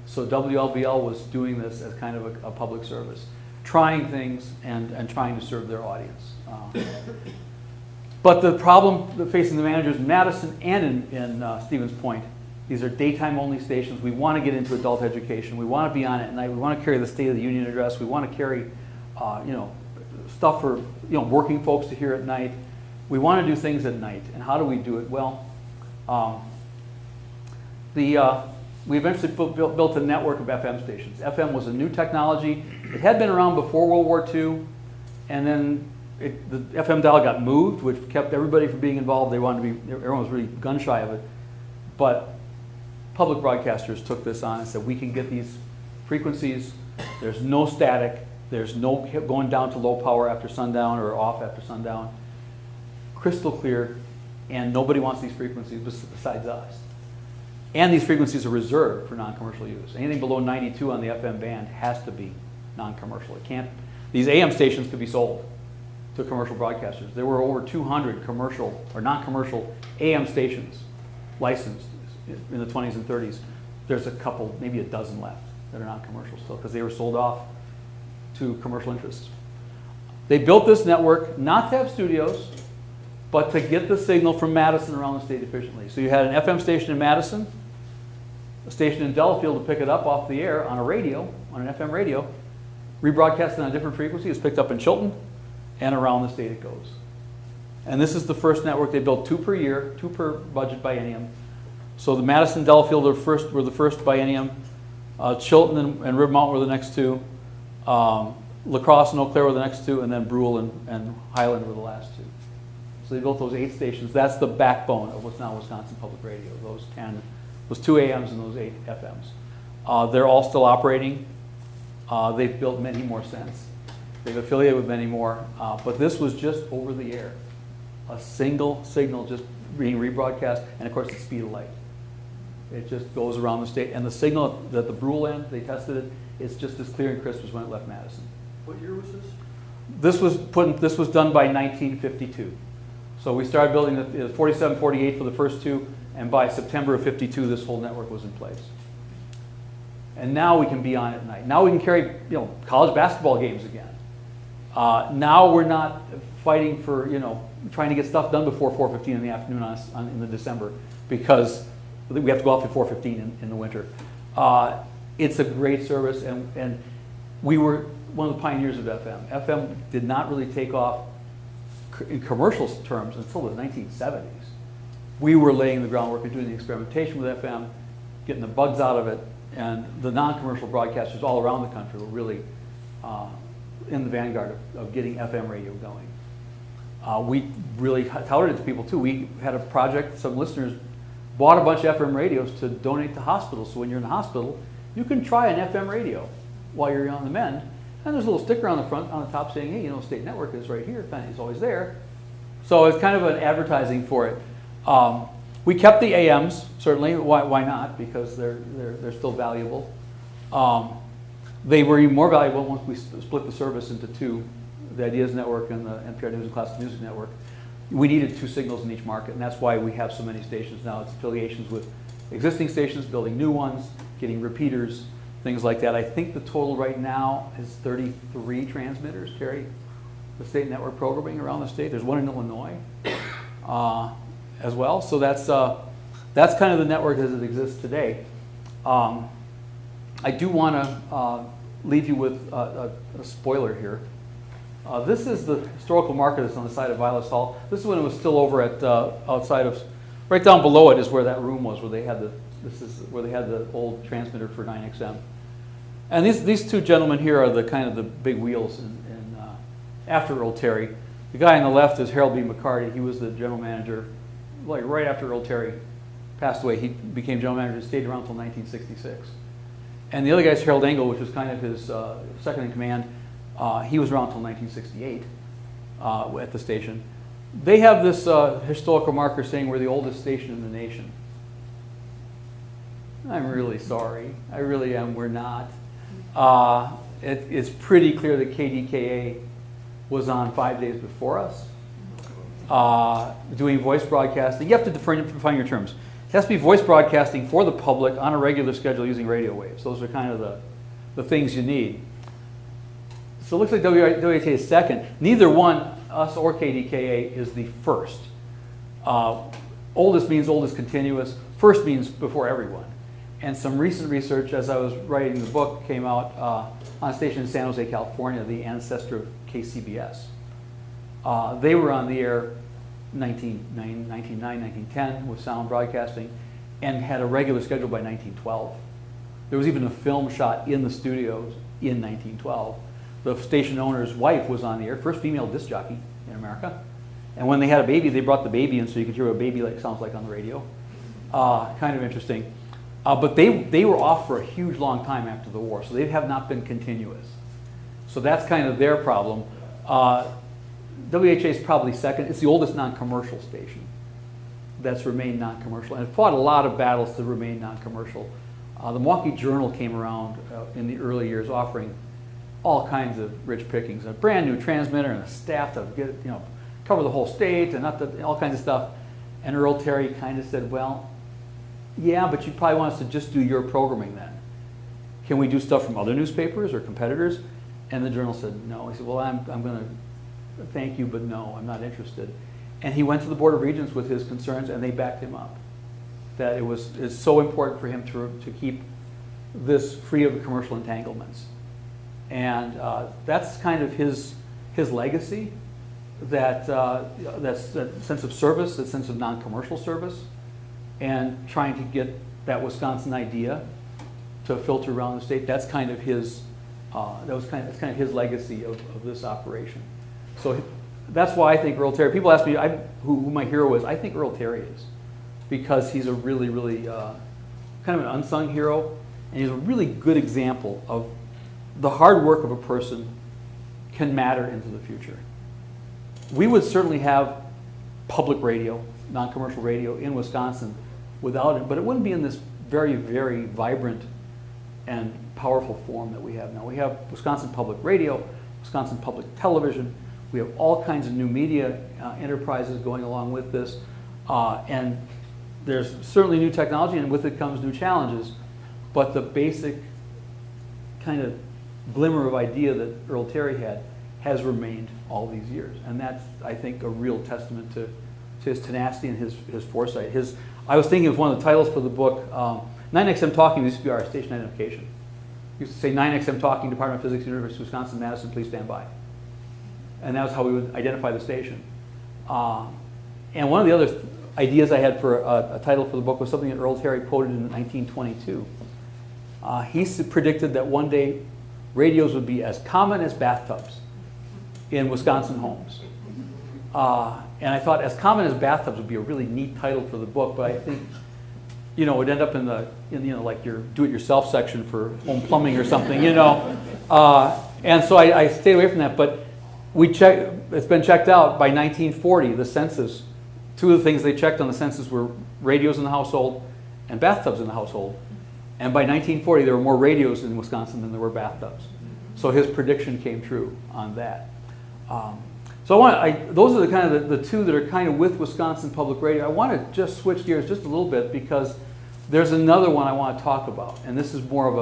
So WLBL was doing this as kind of a public service, trying things and trying to serve their audience. But the problem facing the managers in Madison and in Stevens Point, these are daytime only stations. We want to get into adult education. We want to be on it at night. We want to carry the State of the Union address. We want to carry stuff for working folks to hear at night. We want to do things at night. And how do we do it? Well, we eventually built a network of FM stations. FM was a new technology. It had been around before World War II, and then the FM dial got moved, which kept everybody from being involved. Everyone was really gun shy of it. But public broadcasters took this on and said, we can get these frequencies. There's no static. There's no going down to low power after sundown or off after sundown. Crystal clear, and nobody wants these frequencies besides us. And these frequencies are reserved for non-commercial use. Anything below 92 on the FM band has to be non-commercial. It can't. These AM stations could be sold to commercial broadcasters. There were over 200 commercial or non-commercial AM stations licensed in the 20s and 30s. There's a couple, maybe a dozen left that are non-commercial still because they were sold off to commercial interests. They built this network not to have studios, but to get the signal from Madison around the state efficiently. So you had an FM station in Madison, a station in Delafield to pick it up off the air on a radio, on an FM radio, rebroadcasted on a different frequency. It's picked up in Chilton, and around the state it goes. And this is the first network. They built 2 per year, 2 per budget biennium. So the Madison and Delafield were the first biennium. Chilton and Rib Mountain were the next 2. La Crosse and Eau Claire were the next 2, and then Brule and Highland were the last 2. So they built those 8 stations. That's the backbone of what's now Wisconsin Public Radio, those 2 AMs and those 8 FMs. They're all still operating. They've built many more since. They've affiliated with many more, but this was just over the air. A single signal just being rebroadcast, and of course the speed of light. It just goes around the state, and the signal that the Brule end, they tested it, it's just as clear and crisp as when it left Madison. What year was this? This was done by 1952. So we started building the 47, 48 for the first 2, and by September of 52, this whole network was in place. And now we can be on at night. Now we can carry, college basketball games again. Now we're not fighting for, trying to get stuff done before 4:15 in the afternoon in the December because we have to go off at 4:15 in the winter. It's a great service, and we were one of the pioneers of FM. FM did not really take off in commercial terms until the 1970s. We were laying the groundwork and doing the experimentation with FM, getting the bugs out of it, and the non-commercial broadcasters all around the country were really in the vanguard of getting FM radio going. We really touted it to people too. We had a project, some listeners bought a bunch of FM radios to donate to hospitals. So when you're in the hospital, you can try an FM radio while you're on the mend. And there's a little sticker on the front, on the top saying, hey, state network is right here. It's always there. So it's kind of an advertising for it. We kept the AMs, certainly. Why not? Because they're still valuable. They were even more valuable once we split the service into 2, the Ideas Network and the NPR News and Classic Music Network. We needed 2 signals in each market, and that's why we have so many stations now. It's affiliations with existing stations, building new ones, getting repeaters, things like that. I think the total right now is 33 transmitters carry the state network programming around the state. There's one in Illinois as well. So that's kind of the network as it exists today. I do want to leave you with a spoiler here. This is the historical marker that's on the side of Vilas Hall. This is when it was still over at outside of, right down below it is where that room was, where they had the old transmitter for 9XM. And these 2 gentlemen here are the kind of the big wheels after Earl Terry. The guy on the left is Harold B. McCarty. He was the general manager, like right after Earl Terry passed away. He became general manager and stayed around until 1966. And the other guy is Harold Engel, which was kind of his second in command. He was around until 1968 at the station. They have this historical marker saying we're the oldest station in the nation. I'm really sorry. I really am. We're not. It's pretty clear that KDKA was on 5 days before us, doing voice broadcasting. You have to define your terms. It has to be voice broadcasting for the public on a regular schedule using radio waves. Those are kind of the things you need. So it looks like WHA is second. Neither one, us or KDKA, is the first. Oldest means oldest continuous. First means before everyone. And some recent research, as I was writing the book, came out on a station in San Jose, California, the ancestor of KCBS. They were on the air 1909, 1910 with sound broadcasting and had a regular schedule by 1912. There was even a film shot in the studios in 1912. The station owner's wife was on the air, first female disc jockey in America. And when they had a baby, they brought the baby in so you could hear what a baby sounds like on the radio. Kind of interesting. But they were off for a huge long time after the war, so they have not been continuous. So that's kind of their problem. WHA is probably second. It's the oldest non-commercial station that's remained non-commercial, and it fought a lot of battles to remain non-commercial. The Milwaukee Journal came around in the early years offering all kinds of rich pickings, a brand new transmitter and a staff to get, cover the whole state and all kinds of stuff. And Earl Terry kind of said, well, yeah, but you probably want us to just do your programming then. Can we do stuff from other newspapers or competitors? And the journal said no. He said, well, I'm going to thank you, but no, I'm not interested. And he went to the Board of Regents with his concerns, and they backed him up. That it's so important for him to keep this free of commercial entanglements. And that's kind of his legacy, that sense of service, that sense of non-commercial service, and trying to get that Wisconsin idea to filter around the state. That's kind of his that's kind of his legacy of this operation. So that's why I think Earl Terry. People ask me who my hero is. I think Earl Terry is, because he's a really, really kind of an unsung hero, and he's a really good example of the hard work of a person can matter into the future. We would certainly have public radio, non-commercial radio in Wisconsin without it, but it wouldn't be in this very, very vibrant and powerful form that we have now. We have Wisconsin Public Radio, Wisconsin Public Television. We have all kinds of new media enterprises going along with this. And there's certainly new technology, and with it comes new challenges. But the basic kind of glimmer of idea that Earl Terry had has remained all these years. And that's, I think, a real testament to his tenacity and his foresight. I was thinking of one of the titles for the book, 9XM Talking used to be our station identification. We used to say 9XM Talking, Department of Physics, University of Wisconsin-Madison, please stand by. And that was how we would identify the station. And one of the other ideas I had for a title for the book was something that Earl Terry quoted in 1922. He predicted that one day radios would be as common as bathtubs in Wisconsin homes. And I thought as common as bathtubs would be a really neat title for the book, but I think, it would end up in like your do-it-yourself section for home plumbing or something, And so I stayed away from that, but it's been checked out by 1940, the census. Two of the things they checked on the census were radios in the household and bathtubs in the household. And by 1940, there were more radios in Wisconsin than there were bathtubs. So his prediction came true on that. So those are the kind of the two that are kind of with Wisconsin Public Radio. I want to just switch gears just a little bit because there's another one I want to talk about, and this is more of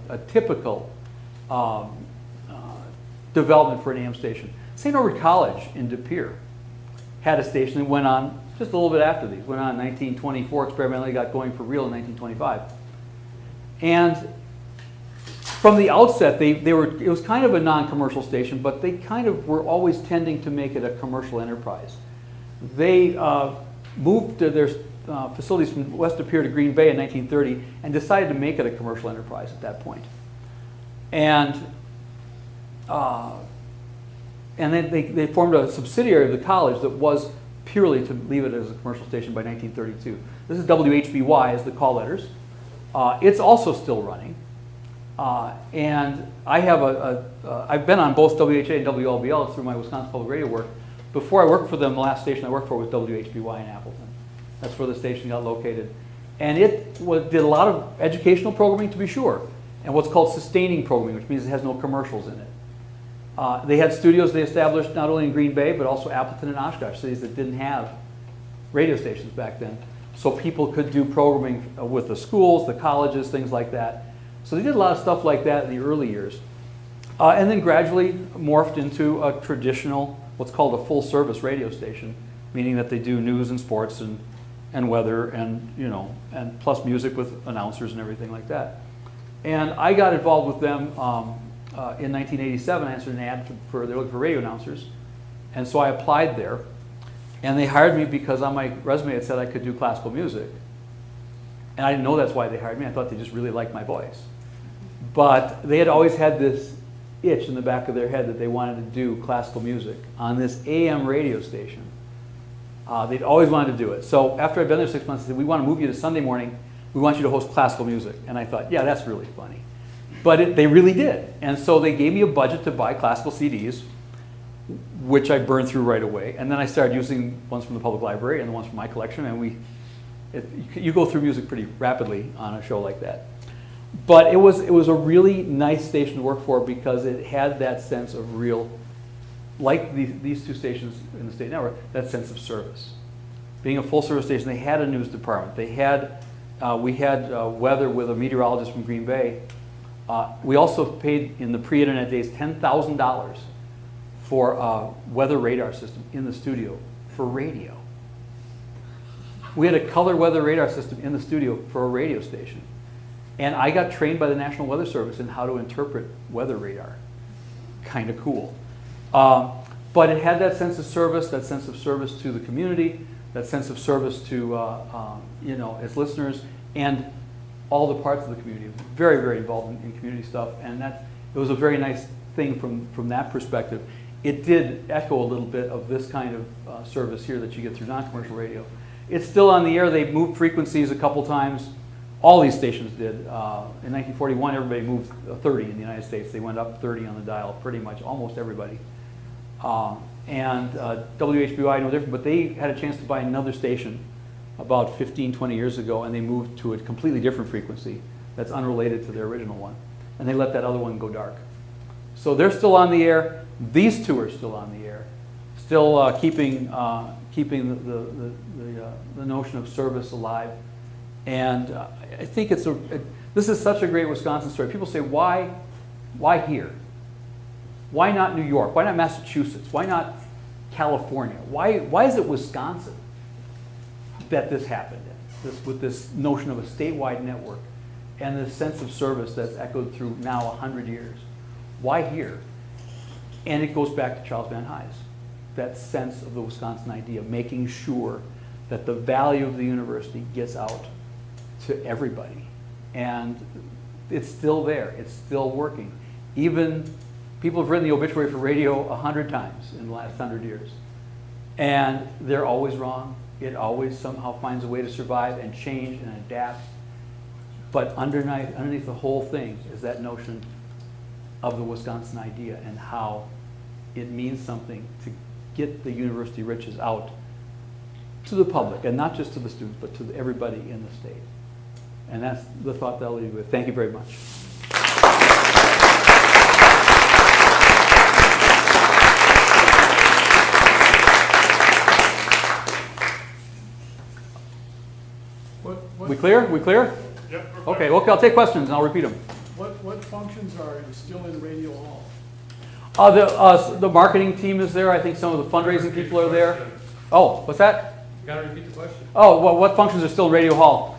a typical development for an AM station. St. Norbert College in De Pere had a station that went on just a little bit after these. Went on in 1924, experimentally got going for real in 1925. And from the outset, it was kind of a non-commercial station, but they kind of were always tending to make it a commercial enterprise. They moved to their facilities from West De Pere to Green Bay in 1930 and decided to make it a commercial enterprise at that point. And then they formed a subsidiary of the college that was purely to leave it as a commercial station by 1932. This is WHBY as the call letters. It's also still running. And I have I've been on both WHA and WLBL through my Wisconsin Public Radio work. Before I worked for them, the last station I worked for was WHBY in Appleton. That's where the station got located. And it did a lot of educational programming, to be sure, and what's called sustaining programming, which means it has no commercials in it. They had studios they established not only in Green Bay, but also Appleton and Oshkosh, cities that didn't have radio stations back then. So people could do programming with the schools, the colleges, things like that. So they did a lot of stuff like that in the early years. And then gradually morphed into a traditional, what's called a full-service radio station, meaning that they do news and sports and weather and, and plus music with announcers and everything like that. And I got involved with them in 1987. I answered an ad they were looking for radio announcers. And so I applied there. And they hired me because on my resume it said I could do classical music. And I didn't know that's why they hired me. I thought they just really liked my voice. But they had always had this itch in the back of their head that they wanted to do classical music on this AM radio station. They'd always wanted to do it. So after I'd been there 6 months, they said, we want to move you to Sunday morning. We want you to host classical music. And I thought, yeah, that's really funny. But they really did. And so they gave me a budget to buy classical CDs, which I burned through right away. And then I started using ones from the public library and the ones from my collection. And you go through music pretty rapidly on a show like that. But it was a really nice station to work for because it had that sense of real, like these two stations in the state network, that sense of service. Being a full service station, they had a news department. They had We had weather with a meteorologist from Green Bay. We also paid in the pre-internet days $10,000 for a weather radar system in the studio for radio. We had a color weather radar system in the studio for a radio station. And I got trained by the National Weather Service in how to interpret weather radar. Kind of cool. But it had that sense of service to the community, that sense of service to its listeners, and all the parts of the community. Very, very involved in community stuff, and it was a very nice thing from that perspective. It did echo a little bit of this kind of service here that you get through non-commercial radio. It's still on the air. They moved frequencies a couple times. All these stations did. In 1941, everybody moved 30 in the United States. They went up 30 on the dial, pretty much, almost everybody. And WHBY, no different, but they had a chance to buy another station about 15, 20 years ago, and they moved to a completely different frequency that's unrelated to their original one. And they let that other one go dark. So they're still on the air. These two are still on the air, still keeping the notion of service alive. And I think this is such a great Wisconsin story. People say, why here? Why not New York? Why not Massachusetts? Why not California? Why is it Wisconsin that this happened with this notion of a statewide network and this sense of service that's echoed through now 100 years? Why here? And it goes back to Charles Van Hise, that sense of the Wisconsin idea, making sure that the value of the university gets out to everybody. And it's still there. It's still working. Even people have written the obituary for radio 100 times in the last 100 years. And they're always wrong. It always somehow finds a way to survive and change and adapt. But underneath the whole thing is that notion of the Wisconsin idea and how it means something to get the university riches out to the public, and not just to the students, but to everybody in the state. And that's the thought that I'll leave you with. Thank you very much. We clear? We clear? Yep. Okay, I'll take questions and I'll repeat them. What functions are still in Radio Hall? The marketing team is there. I think some of the fundraising people are there. Oh, what's that? You got to repeat the question. Oh, well, what functions are still in Radio Hall?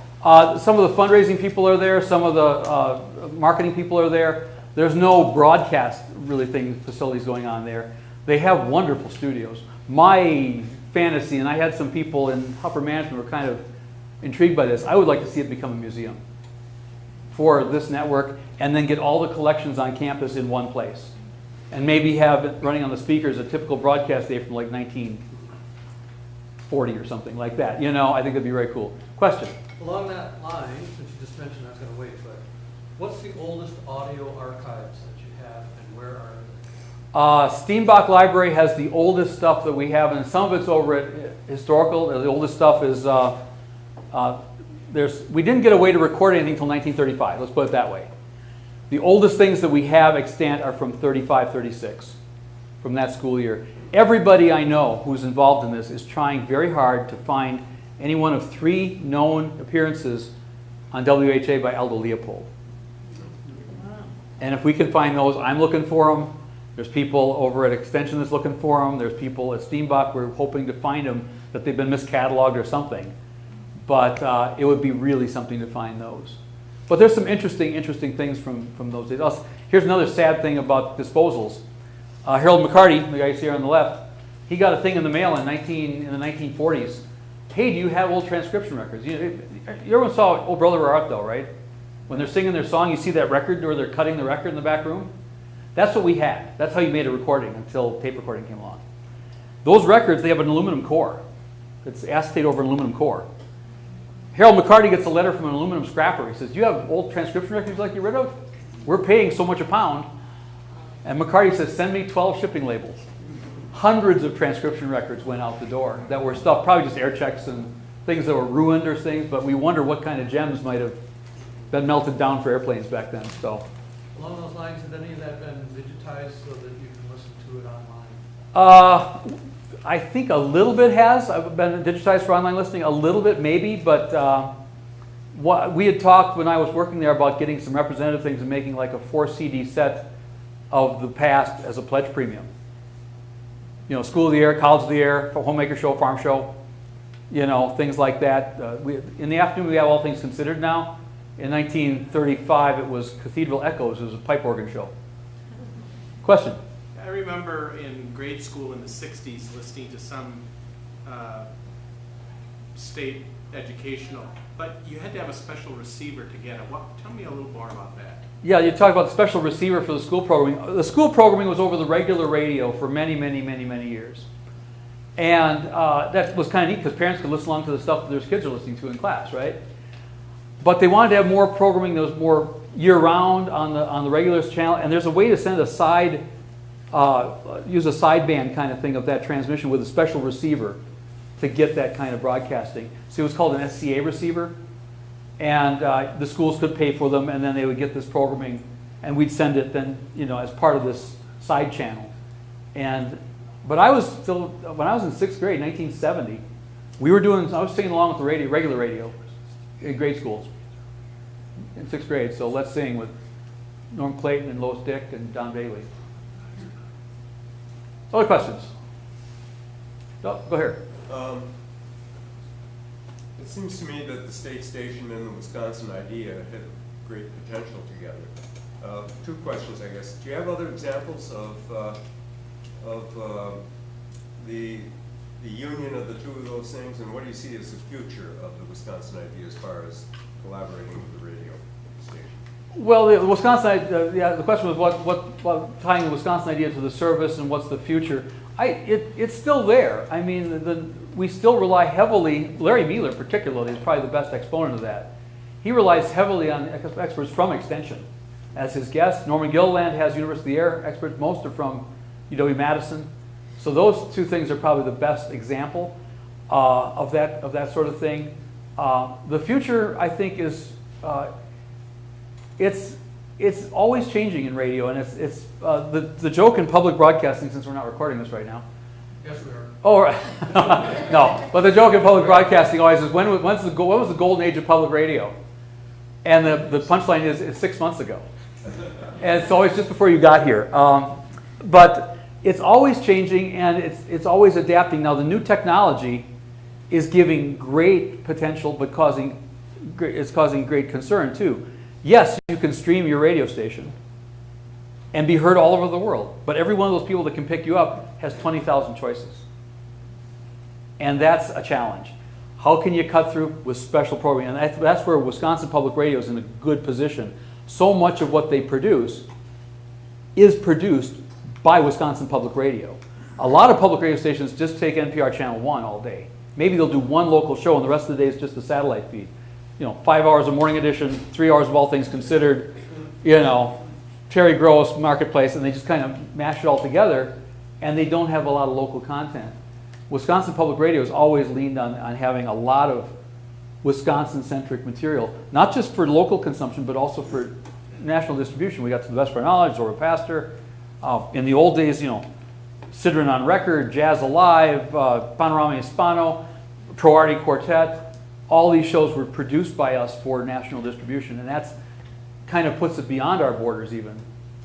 Some of the fundraising people are there. Some of the marketing people are there. There's no broadcast facilities going on there. They have wonderful studios. My fantasy, and I had some people in upper management were kind of intrigued by this. I would like to see it become a museum for this network, and then get all the collections on campus in one place. And maybe have it running on the speakers a typical broadcast day from like 1940 or something like that. You know, I think that'd be very cool. Question? Along that line, since you just mentioned I was going to wait, but what's the oldest audio archives that you have, and where are they? Steenbach Library has the oldest stuff that we have, and some of it's over at Historical. The oldest stuff is, we didn't get away to record anything until 1935, let's put it that way. The oldest things that we have extant are from 35, 36, from that school year. Everybody I know who's involved in this is trying very hard to find any one of 3 known appearances on WHA by Aldo Leopold. And if we can find those, I'm looking for them. There's people over at Extension that's looking for them. There's people at Steenbach, we're hoping to find them, that they've been miscatalogued or something. But it would be really something to find those. But there's some interesting things from those days. Here's another sad thing about disposals. Harold McCarty, the guy you see here on the left, he got a thing in the mail in the 1940s. Hey, do you have old transcription records? You everyone saw Oh Brother Where Art Thou, right? When they're singing their song, you see that record where they're cutting the record in the back room? That's what we had. That's how you made a recording until tape recording came along. Those records, they have an aluminum core. It's acetate over an aluminum core. Harold McCarty gets a letter from an aluminum scrapper. He says, do you have old transcription records you'd like to get rid of? We're paying so much a pound. And McCarty says, send me 12 shipping labels. Hundreds of transcription records went out the door that were stuff, probably just air checks and things that were ruined or things, but we wonder what kind of gems might have been melted down for airplanes back then. So, along those lines, has any of that been digitized so that you can listen to it online? I think a little bit has. I've been digitized for online listening, a little bit maybe, but we had talked when I was working there about getting some representative things and making like a 4 CD set of the past as a pledge premium. You know, School of the Air, College of the Air, Homemaker Show, Farm Show, you know, things like that. In the afternoon, we have All Things Considered now. In 1935, it was Cathedral Echoes. It was a pipe organ show. Question? I remember in grade school in the 60s listening to some state educational, but you had to have a special receiver to get it. Tell me a little more about that. Yeah, you talk about the special receiver for the school programming. The school programming was over the regular radio for many, many, many, many years. And that was kind of neat because parents could listen along to the stuff that their kids are listening to in class, right? But they wanted to have more programming that was more year-round on the regular channel. And there's a way to send a side, use a sideband kind of thing of that transmission with a special receiver to get that kind of broadcasting. So it was called an SCA receiver. And the schools could pay for them, and then they would get this programming, and we'd send it then, you know, as part of this side channel. But I was still, when I was in 6th grade, 1970, I was singing along with the radio, regular radio, in grade schools, in 6th grade. So Let's Sing with Norm Clayton and Lois Dick and Don Bailey. Other questions? Oh, go here. It seems to me that the state station and the Wisconsin idea had great potential together. 2 questions, I guess. Do you have other examples of the union of the 2 of those things, and what do you see as the future of the Wisconsin idea as far as collaborating with the radio station? Well, the Wisconsin, the question was what tying the Wisconsin idea to the service and what's the future. It's still there. I mean, we still rely heavily, Larry Mealer particularly is probably the best exponent of that. He relies heavily on experts from Extension as his guests. Norman Gilliland has University of the Air experts. Most are from UW-Madison. So those 2 things are probably the best example of that sort of thing. The future, I think, is it's always changing in radio, and it's the joke in public broadcasting, since we're not recording this right now. Yes, we are. Oh, right. No, but the joke in public broadcasting always is when was the golden age of public radio? And the punchline is it's 6 months ago, and it's always just before you got here. But it's always changing, and it's always adapting. Now the new technology is giving great potential, but it's causing great concern too. Yes, you can stream your radio station and be heard all over the world, but every one of those people that can pick you up has 20,000 choices. And that's a challenge. How can you cut through with special programming? And that's where Wisconsin Public Radio is in a good position. So much of what they produce is produced by Wisconsin Public Radio. A lot of public radio stations just take NPR Channel 1 all day. Maybe they'll do one local show and the rest of the day is just a satellite feed. You know, 5 hours of morning edition, 3 hours of All Things Considered, you know, Terry Gross, Marketplace, and they just kind of mash it all together, and they don't have a lot of local content. Wisconsin Public Radio has always leaned on having a lot of Wisconsin-centric material, not just for local consumption, but also for national distribution. We got To the Best of Our Knowledge, Zora Pastor. In the old days, you know, Sidran on Record, Jazz Alive, Panorama Hispano, Troardi Quartet. All these shows were produced by us for national distribution, and that's kind of puts it beyond our borders even.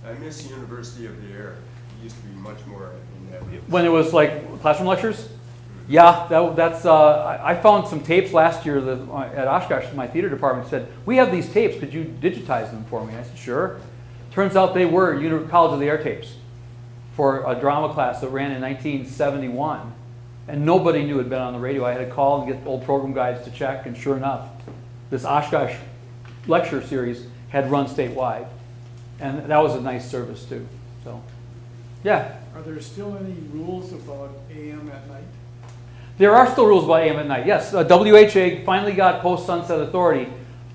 I miss University of the Air. It used to be much more in that. When it was like classroom lectures? Yeah, that's. I found some tapes last year at Oshkosh. My theater department said, "We have these tapes. Could you digitize them for me?" I said, "Sure." Turns out they were College of the Air tapes for a drama class that ran in 1971, and nobody knew it had been on the radio. I had to call and get old program guides to check, and sure enough, this Oshkosh lecture series had run statewide, and that was a nice service too. So, yeah. Are there still any rules about AM at night? There are still rules about AM at night. Yes, WHA finally got post-sunset authority,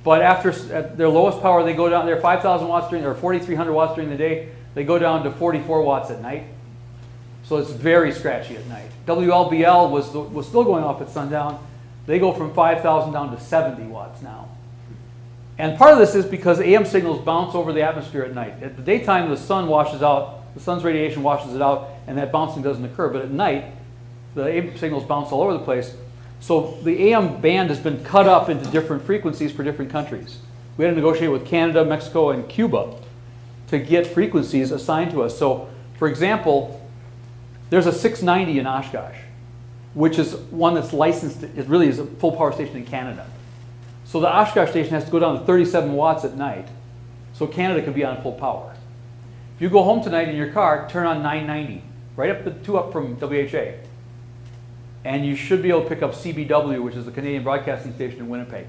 but after at their lowest power, they go down. They're 5,000 watts or 4,300 watts during the day. They go down to 44 watts at night. So it's very scratchy at night. WLBL was still going off at sundown. They go from 5,000 down to 70 watts now. And part of this is because AM signals bounce over the atmosphere at night. At the daytime, the sun washes out, the sun's radiation washes it out, and that bouncing doesn't occur. But at night, the AM signals bounce all over the place. So the AM band has been cut up into different frequencies for different countries. We had to negotiate with Canada, Mexico, and Cuba to get frequencies assigned to us. So, for example, there's a 690 in Oshkosh, which is one that's licensed. It really is a full power station in Canada. So the Oshkosh station has to go down to 37 watts at night, so Canada can be on full power. If you go home tonight in your car, turn on 990, right up the two up from WHA, and you should be able to pick up CBW, which is the Canadian Broadcasting Station in Winnipeg.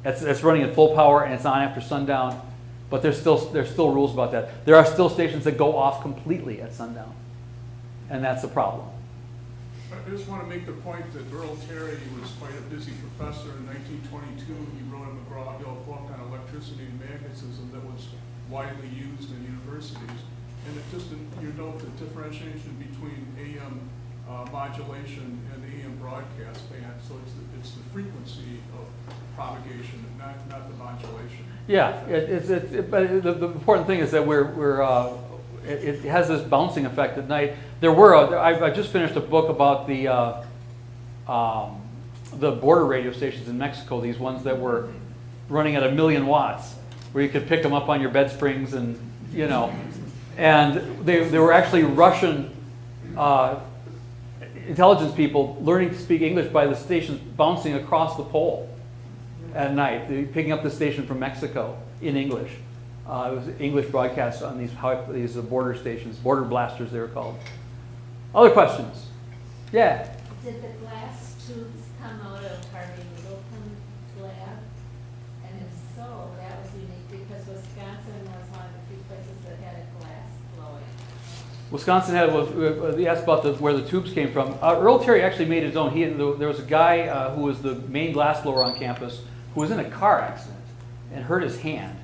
That's running at full power and it's on after sundown, but there's still rules about that. There are still stations that go off completely at sundown, and that's a problem. I just want to make the point that Earl Terry was quite a busy professor. In 1922, he wrote a McGraw-Hill book on electricity and magnetism that was widely used in universities. And it just, you note the differentiation between AM modulation and AM broadcast band. So it's the frequency of propagation, not the modulation. Yeah, but the important thing is that it has this bouncing effect at night. I just finished a book about the border radio stations in Mexico, these ones that were running at 1,000,000 watts, where you could pick them up on your bed springs and, you know, and they were actually Russian intelligence people learning to speak English by the stations bouncing across the pole at night, picking up the station from Mexico in English. It was English broadcasts on these border stations, border blasters they were called. Other questions? Yeah? Did the glass tubes come out of Harvey Middleton's lab? And if so, that was unique because Wisconsin was one of the few places that had a glass blowing. Wisconsin had, he asked about where the tubes came from. Earl Terry actually made his own. There was a guy who was the main glass blower on campus who was in a car accident and hurt his hand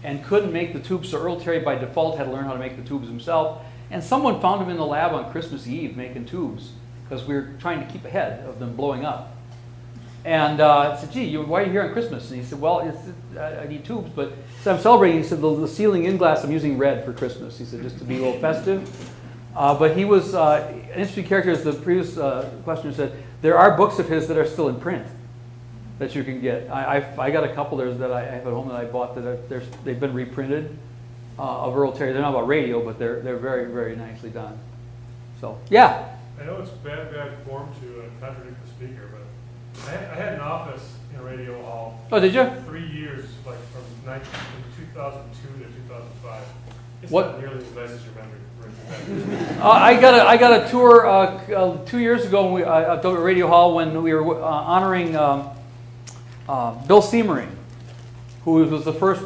and couldn't make the tubes, so Earl Terry by default had to learn how to make the tubes himself. And someone found him in the lab on Christmas Eve making tubes because we were trying to keep ahead of them blowing up. And I said, gee, why are you here on Christmas? And he said, well, I need tubes, but so I'm celebrating. He said, the ceiling in glass, I'm using red for Christmas. He said, just to be a little festive. But he was an interesting character, as the previous questioner said. There are books of his that are still in print that you can get. I got a couple there that I have at home that I bought that they've been reprinted of Earl Terry. They're not about radio, but they're very, very nicely done. So, yeah? I know it's bad form to contradict the speaker, but I had an office in a radio hall. Oh, did you? 3 years, like from 2002 to 2005. It's What? not nearly as nice as your memory. I got a tour 2 years ago at the radio hall when we were honoring Bill Siemering, who was the first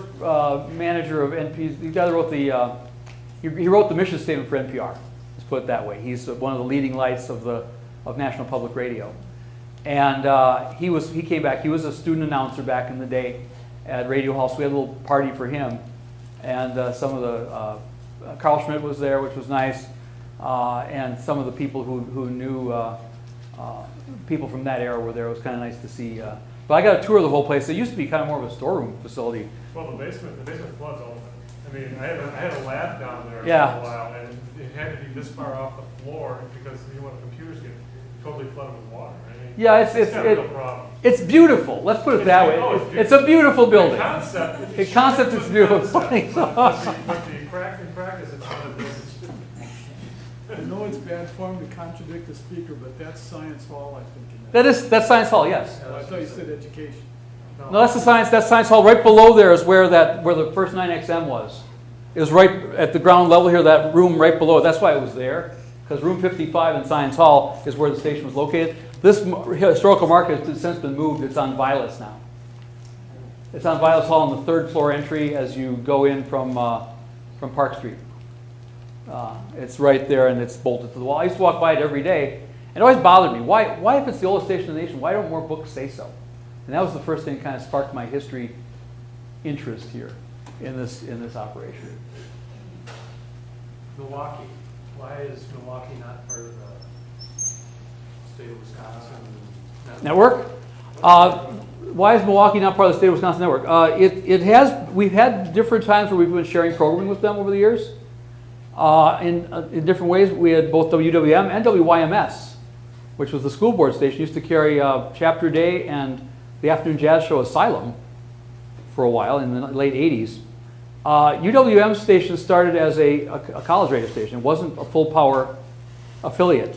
manager of NP. The guy that wrote he wrote the mission statement for NPR. Let's put it that way. He's one of the leading lights of National Public Radio, and he came back. He was a student announcer back in the day at Radio Hall, so we had a little party for him, and some of the Carl Schmidt was there, which was nice, and some of the people who knew people from that era were there. It was kind of nice to see. But I got a tour of the whole place. It used to be kind of more of a storeroom facility. Well, the basement floods all the time. I mean, I had a lab down there Yeah. for a while, and it had to be this far off the floor because when the computers get totally flooded with water. I mean, Yeah, it's a real problem. it's beautiful. Let's put it that way. It's a beautiful building. The concept is beautiful. But the practice, it's not a business. I know it's bad form to contradict the speaker, but that's Science Hall, I think. That's Science Hall, yes. I thought you said education. No, that's Science Hall. Right below there is where the first 9XM was. It was right at the ground level here, that room right below it. That's why it was there, because room 55 in Science Hall is where the station was located. This historical marker has since been moved. It's on Vilas now. It's on Vilas Hall on the third floor entry as you go in from Park Street. It's right there, and it's bolted to the wall. I used to walk by it every day, and it always bothered me. Why, if it's the oldest station in the nation, why don't more books say so? And that was the first thing that kind of sparked my history interest here in this operation. Milwaukee. Why is Milwaukee not part of the state of Wisconsin Network? Why is Milwaukee not part of the state of Wisconsin network? We've had different times where we've been sharing programming with them over the years. In different ways. We had both WWM and WYMS which was the school board station, used to carry Chapter Day and the afternoon jazz show Asylum for a while in the late 80s. UWM station started as a college radio station. It wasn't a full power affiliate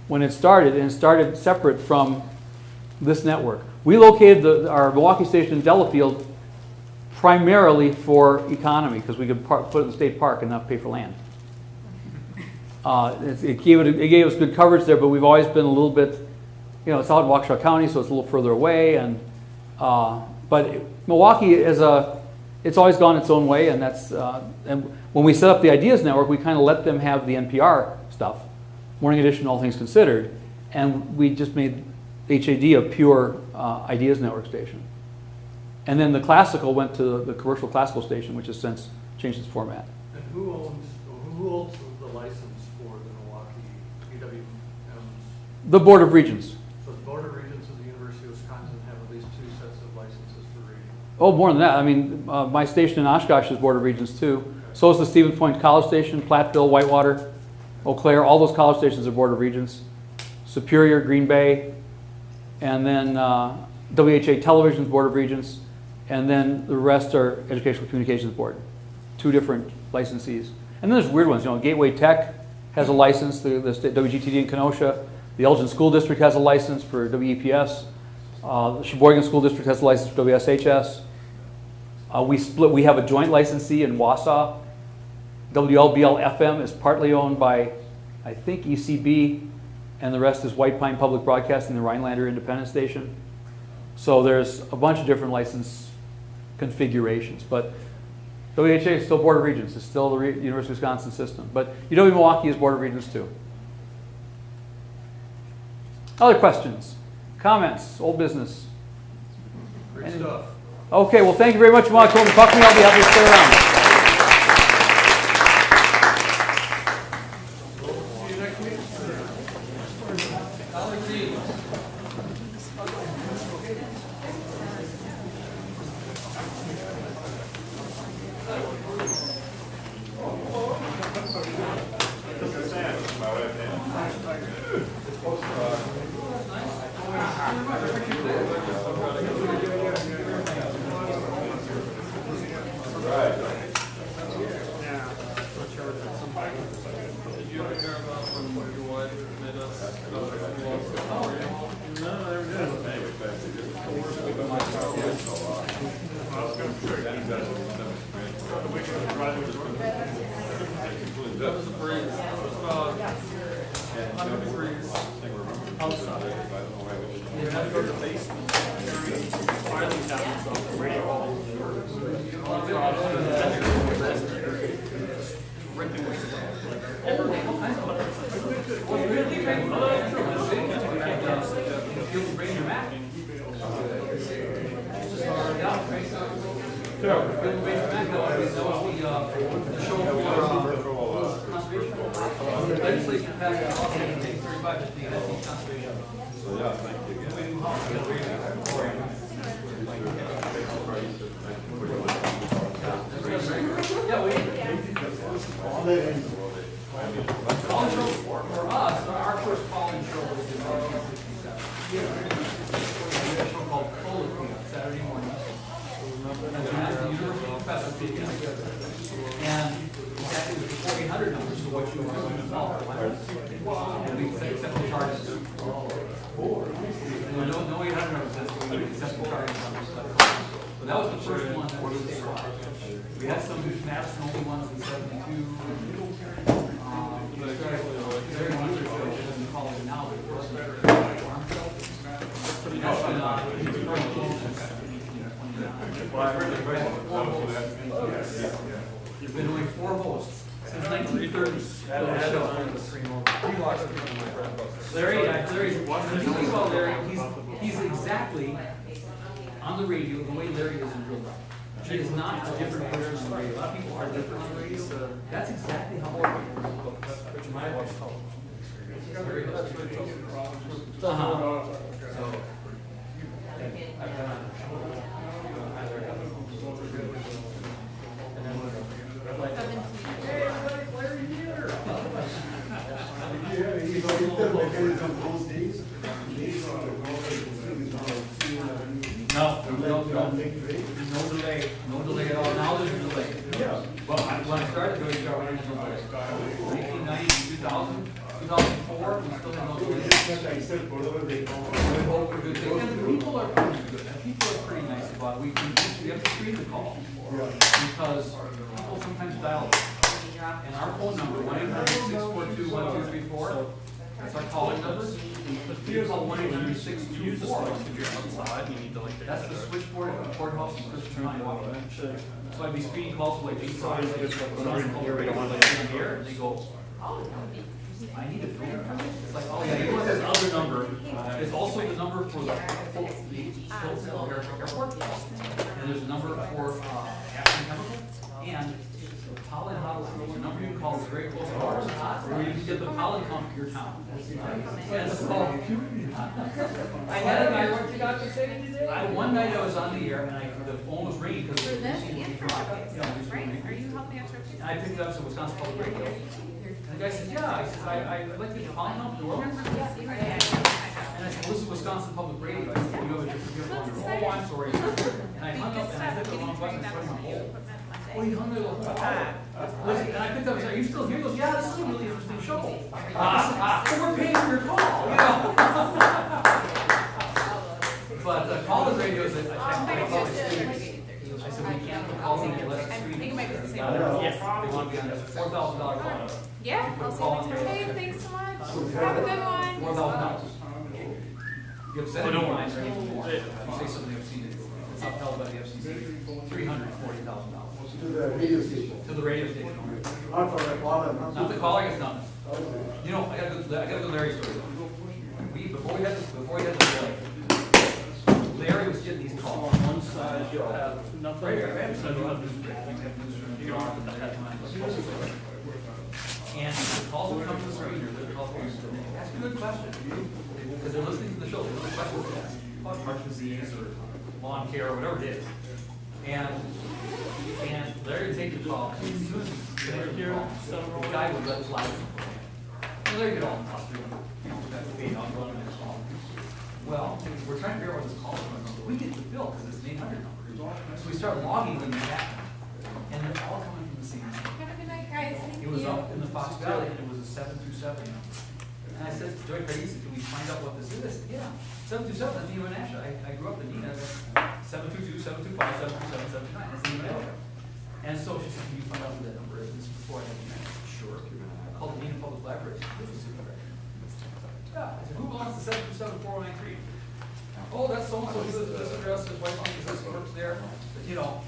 when it started, and it started separate from this network. We located our Milwaukee station in Delafield primarily for economy, because we could put it in the state park and not pay for land. It gave us good coverage there, but we've always been a little bit, it's out in Waukesha County, so it's a little further away. And but Milwaukee it's always gone its own way, and and when we set up the Ideas Network, we kind of let them have the NPR stuff, Morning Edition, All Things Considered, and we just made HAD a pure Ideas Network station. And then the classical went to the commercial classical station, which has since changed its format. And who holds the license for the Milwaukee UWMs? The Board of Regents. So the Board of Regents of the University of Wisconsin have at least 2 sets of licenses for radio. Oh, more than that. I mean, my station in Oshkosh is Board of Regents too. So is the Stevens Point College Station, Platteville, Whitewater, Eau Claire. All those college stations are Board of Regents. Superior, Green Bay, and then WHA Television's Board of Regents, and then the rest are Educational Communications Board. 2 different licensees. And then there's weird ones. Gateway Tech has a license, the WGTD in Kenosha. The Elgin School District has a license for WEPS. The Sheboygan School District has a license for WSHS. We have a joint licensee in Wausau. WLBL FM is partly owned by, I think, ECB, and the rest is White Pine Public Broadcasting, the Rhinelander Independent Station. So there's a bunch of different license configurations, but WHA is still Board of Regents. It's still the University of Wisconsin system, but UW-Milwaukee is Board of Regents too. Other questions, comments, old business? Great stuff. Okay, well, thank you very much. If you want to come and talk to me, I'll be happy to stay around. He's exactly on the radio the way Larry is in real life. He is not a different person on the radio. A lot of people are different on the radio. That's exactly how Larry is. My wife's called. Those days. And the people are pretty good, and people are pretty nice about it. We have to screen the call, because people sometimes dial it. And our phone number, 1-800-642-1234, that's our calling number. The fears on 1-800-624. That's the switchboard at the courthouse in Christian Pine. So I'd be screening calls for like 8 times. Here, and they go, oh, I need a phone. It's like, oh yeah, you want this other number. It's also the number for the Hilton Airport. And there's a number for Aspen Chemical. And the pollen model, the number you can call is very close to ours, where you can get the pollen count for your town. And so, I had a guy, what you got to say today? One night I was on the air and the phone was ringing because For this and for August, right? Are you helping out your and I picked it up, so Wisconsin Public Radio. And the guy said, yeah, I said, I'd like to get the pollen count for the world. And I said, well, this is Wisconsin Public Radio. I said, you have a different phone. Oh, I'm sorry. And I hung up and I hit the wrong button and started my hole. Oh, he hung me the whole hour. And I picked up and said, are you still here? He goes, yeah, this is a really interesting show. So we're paying for your call, you know. But call-in radio is, I said, we can't put calls in unless it's screened. it might be the same. Yes. They want to be on this $4,000 call. Yeah, I'll see you next time. Thanks so much. Have a good one. $4,000. You upset anyone or anything more. If you say something the FCC, it's upheld by the FCC, $340,000. To the radio station. To the radio station. Not for the caller. Not the caller gets nothing. You know, I got a good Larry story. Before we had the delay, Larry was getting these calls. On one side, you'll have nothing. Right here, I have some news from New York at that time. And the calls will come to the screen, or the calls will ask a good question. Because they're listening to the show, there's a question to ask about heart disease or lawn care or whatever it is. And Larry would take the call, and as soon as he finished the call, the guy would let fly. And Larry get all frustrated, you know, that paid off running this call. Well, we're trying to figure out what this call is from. We get the bill because it's an 800 number. So we start logging them back, and they're all coming from the same number. Have a good night, guys. Thank It was you. up in the Fox Valley, and it was a 727 number. And I said, Joy Crazy, can we find out what this is? I said, yeah, 727, that's Nina National. I grew up in Nina, 722, 725, 727, 729, that's Nina National. And so she said, can you find out what that number is? This is before I had Nina. Sure. I called the Nina Public Library. This is super rare. Yeah, I said, who belongs to 727-4193? Oh, that's so-and-so, this address, his wife this works there. You know,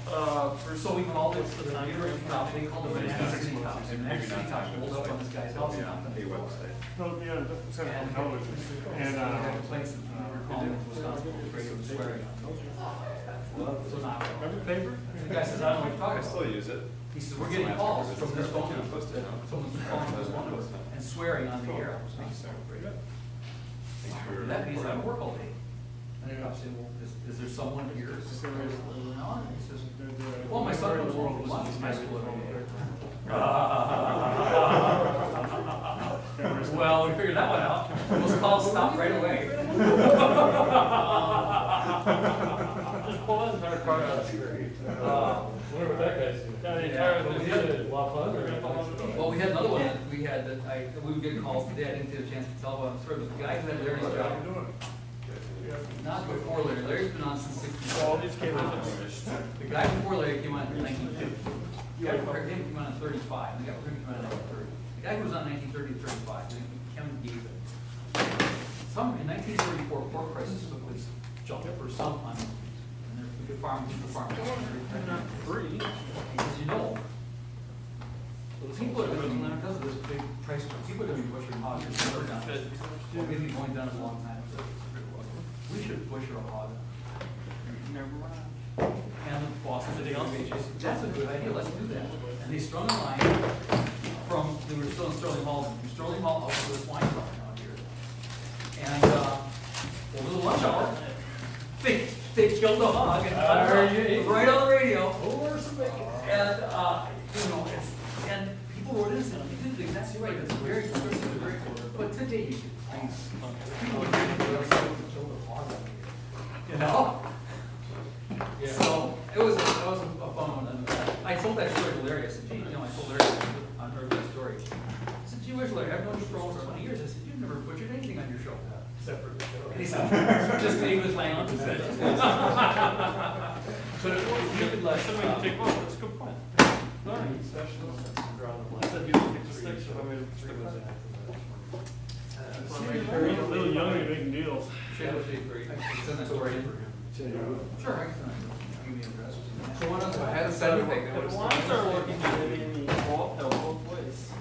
so we called it to the University Cops, they called it the National City Cops, and the National City Cops pulled up on this guy's house and on the website. No, yeah, that's on television. And they had a place that we were calling it Wisconsin Public Radio and swearing on. So not. Remember the paper? The guy says, I don't know what you're talking about. I still use it. He says, we're getting calls from this phone number. Someone's calling this phone number and swearing on the air. That means I don't work all day. And the cop said, well, is there someone here? Is there on? He says, well, my son comes home from lunch in high school every day. Well, we figured that one out. Those calls stopped right away. Just pull that entire part out of the screen. Wonder what that guy's doing. Got the entire thing, Well, we had another one that we had that we would get calls today. I didn't get a chance to tell about the story, but the guy who had Larry's job. Not before Larry. Larry's been on since '64. All these came out. The guy before Larry came on in 1950. The guy before him came on in 35. The guy before him came on in 1930. The guy who was on 1930 to 35, Kevin Gavin. In 1934, pork prices quickly jumped for some on, and we could farm, people farm. Free, because you know, people are going to, because of this big price, people are going to be pushing hogs. Well, maybe going down a long time. We should push our hog. And the boss said, that's a good idea, let's do that. And they strung a line from, they were still in Sterling Hall, from Sterling Hall out to the swine farm out here. And over the lunch hour, they killed the hog and right on the radio. And you know, and people were listening. You did the exactly right. It's very descriptive, very cool. But today you could people would kill the hog out here. You know? Yeah. So it was a fun one. And I told that story to Larry. I said, gee, you know, I told Larry on her that story. I said, gee, where's Larry? I've known you for almost 20 years. I said, you've never butchered anything on your show. Except for And he said, just English language. But you could like, Somebody can take one, that's a good point. Learning sessions around the I said you don't take the sticks, so I made it stick with it. You're a little young, you're making deals. Sure, I can send that story in. Sure, I can send it. Give me addresses. So one of them had said anything. That But was when I started working, maybe in the fall, no, both ways.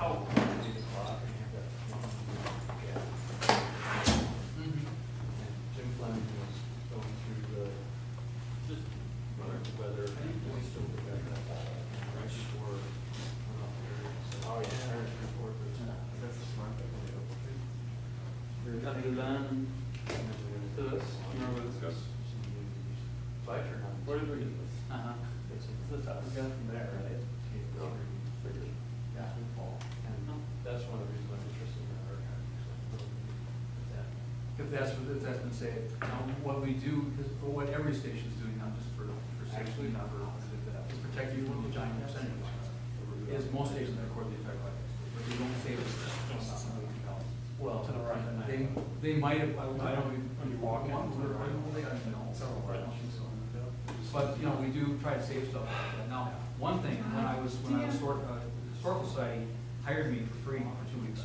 Ow. Jim Fleming was going through the, just whether we still look at that right before went off there. So, oh yeah, report. That's the smart thing. You're cutting it down to this. Remember this goes? So I turned on. Where did we get this? Uh-huh. This is the top. We got it from there, right? Yeah. And that's one of the reasons I'm interested in our archive. If that's been said, what we do, or what every station is doing, not just for safety, not for, is protect you from the giant percentage. Is most stations record the entire podcast, but they don't save it. Well, they might have, I don't know, when you walk in, they don't even know. But, you know, we do try to save stuff like that. Now, one thing, when I was Historical Society hired me for free for 2 weeks.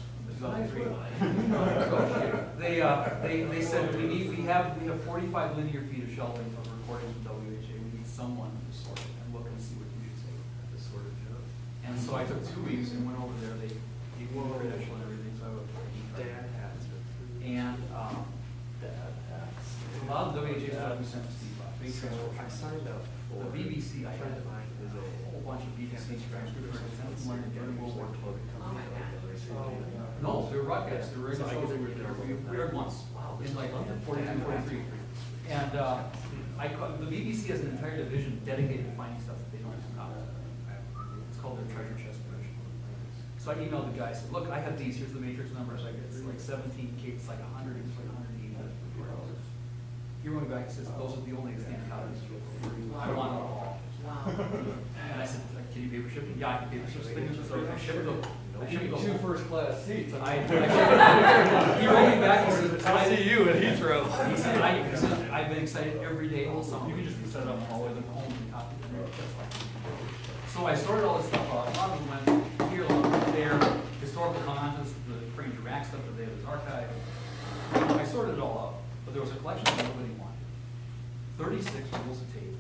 They said we have 45 linear feet of shelving for recordings with WHA. We need someone to sort it and look and see what you say. This sort of job. And so I took 2 weeks and went over there. They gave me a credential and everything. So I was Dad hats. and a lot of the WHA stuff we sent to Steve. Big transfer. I signed up for The BBC. I had a is a whole bunch of BBC transcripts. During World War II. Oh my God. No, they were broadcast. They were in the shows. We aired once in like 42, 43. And the BBC has an entire division dedicated to finding stuff that they don't have. It's called their treasure chest division. So I emailed the guy. I said, "Look, I have these. Here's the matrix numbers. It's like 17 K. It's like 100. It's like 180. He wrote me back and says, "Those are the only extant copies. I want them all." Wow. And I said, "Can you paper ship them?" "Yeah, I can paper ship them." So I shipped them. I shipped them. 2 first-class seats. He wrote me back and said, I'll see you at Heathrow. He said, I've been excited every day all summer. You can just set it up all the way to home and copy it. So I sorted all this stuff out. A lot of them went here, a lot of them there. Historical contents, the Ranger Rack stuff that they have in his archive. I sorted it all out, but there was a collection that nobody wanted. 36 rolls of tape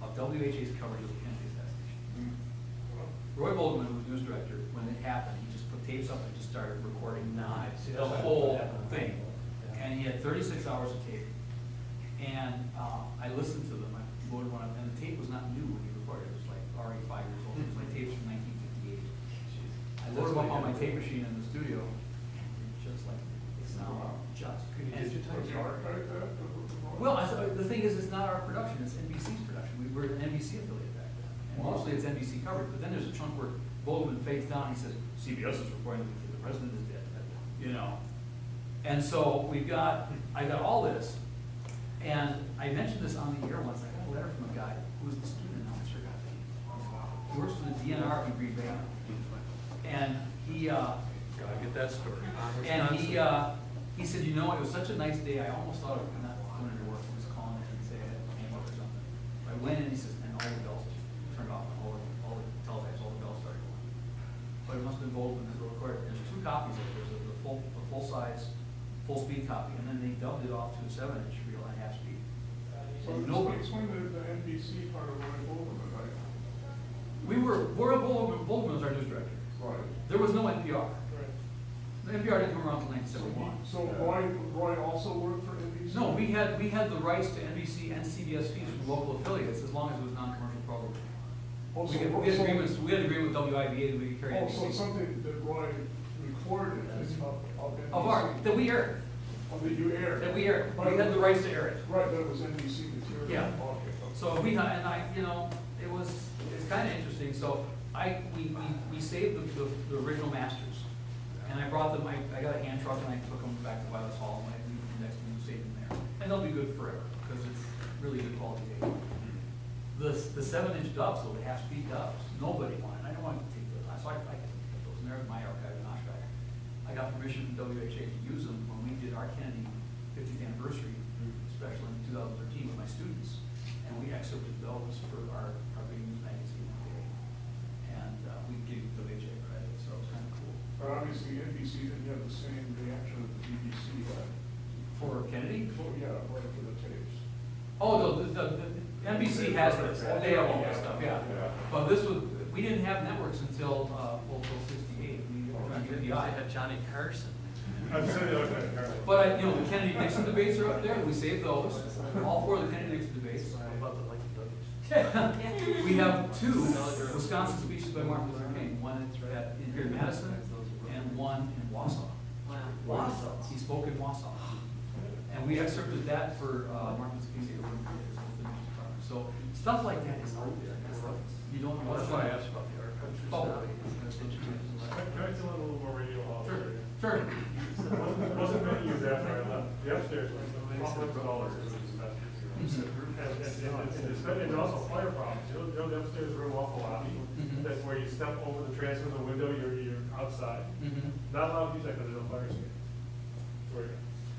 of WHA's coverage of the Kennedy assassination. Roy Vogelman, who was news director, when it happened, he just put tapes up and just started recording the whole thing. And he had 36 hours of tape. And I listened to them. I loaded one up, and the tape was not new when he recorded. It was like already 5 years old. It was my tapes from 1958. I loaded them up on my tape machine in the studio, and just like it's now just. Could you and- digitize your archive? Well, the thing is, it's not our production, it's NBC's production. We were an NBC affiliate back then. And mostly it's NBC coverage, but then there's a chunk where Vogelman fades down, he says, CBS is reporting that the president is dead, you know. And so I got all this, and I mentioned this on the air once. I got a letter from a guy who was the student announcer guy. He works for the DNR in Green Bay. And he, Gotta get that story. and he said, you know, it was such a nice day, I almost thought of not going into work, I was calling in and say I had a pain or something. I went in, he says, and all the bells turned off, and all the teletypes, all the bells started going. But it must have been Vogelman because it recorded. There's 2 copies of it. There's the full size, full speed copy, and then they dubbed it off to a 7-inch reel and half speed. So And nobody. explain the NBC part of Roy Vogelman, right? Roy Vogelman was our news director. Right. There was no NPR. Right. The NPR didn't come around until 1971. So Roy also worked for NBC? No, we had the rights to NBC and CBS feeds from local affiliates as long as it was non-commercial programming. We had agreements with WIBA that we could carry Oh, so NBC. something that Roy recorded of NBC? Of ours, that we aired, That you aired? that we aired. We had the rights to air it. Right, that was NBC material? Yeah. Okay. So it's kind of interesting. So we saved the original masters. And I brought them, I got a hand truck and I took them back to Violet's Hall and I indexed them and saved them there. And they'll be good forever because it's really good quality tape. The 7-inch dubs, though, the half-speed dubs, nobody wanted. I don't want to take those. So I kept those, and they're in my archive in Oshkosh. I got permission from WHA to use them when we did our Kennedy 50th anniversary, especially in 2013 with my students. And we excerpted those for our big news magazine that day. And we give WHA credit, so it was kind of cool. But obviously NBC didn't have the same reaction that the BBC had. For Kennedy? Oh, yeah, right for the tapes. Oh, the NBC has this, they have all that stuff, yeah. But this was, we didn't have networks until, well, till 68. We had Johnny Carson. I'm sorry, okay. But, you know, the Kennedy-Nixon debates are up there, we saved those, all four of the Kennedy-Nixon debates. We have two Wisconsin speeches by Martin Luther King, one in here in Madison and one in Wausau. Wausau. He spoke in Wausau. And we excerpted that for Martin Luther King's 81st birthday. So stuff like that is out there. You don't know. That's why I asked about the archives. Can I fill in a little more radio hall? Sure. It wasn't many years after I left, the upstairs was $1,000. And also fire problems, you know the upstairs room off the lobby, that's where you step over the transom of the window, you're outside. Not allowed to use that because there's no fire escape.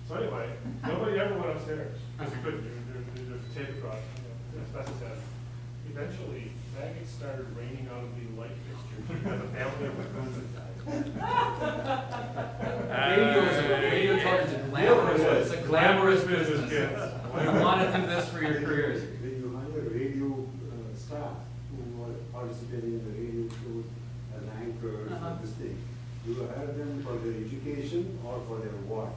So anyway, nobody ever went upstairs, because you couldn't, there's a tape across, asbestos had. Eventually, maggots started raining out of the light fixtures, as a family of Wisconsin Radio charge is glamorous. It's a glamorous business. You want to do this for your careers. When you hire radio staff who are participating in the radio shows as anchors of this thing, do you hire them for their education or for their work?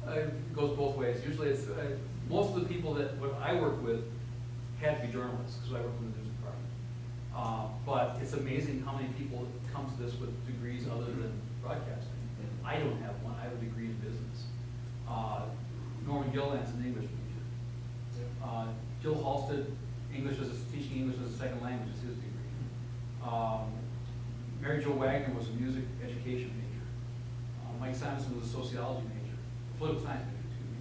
It goes both ways. Usually it's, most of the people that I work with had to be journalists because I work in the news department. But it's amazing how many people come to this with degrees other than broadcasting. I don't have one. I have a degree in business. Norman Gilland's an English major. Jill Halstead, teaching English as a second language is his degree. Mary Jo Wagner was a music education major. Mike Simonson was a sociology major, political science major, excuse me.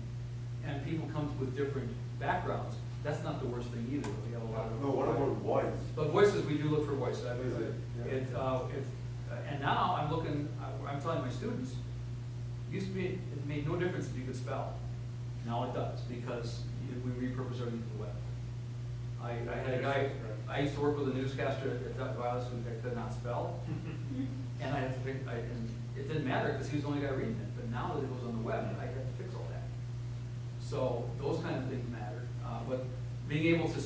And people come with different backgrounds. That's not the worst thing either. We have a lot of. No, what about voice? But voices, we do look for voices. Yeah. And now I'm telling my students, used to be, it made no difference if you could spell. Now it does, because we repurpose everything for the web. I had a guy, I used to work with a newscaster at Wireless who could not spell. And I had to fix, and it didn't matter because he was the only guy reading it. But now that it was on the web, I had to fix all that. So those kind of things matter. But being able to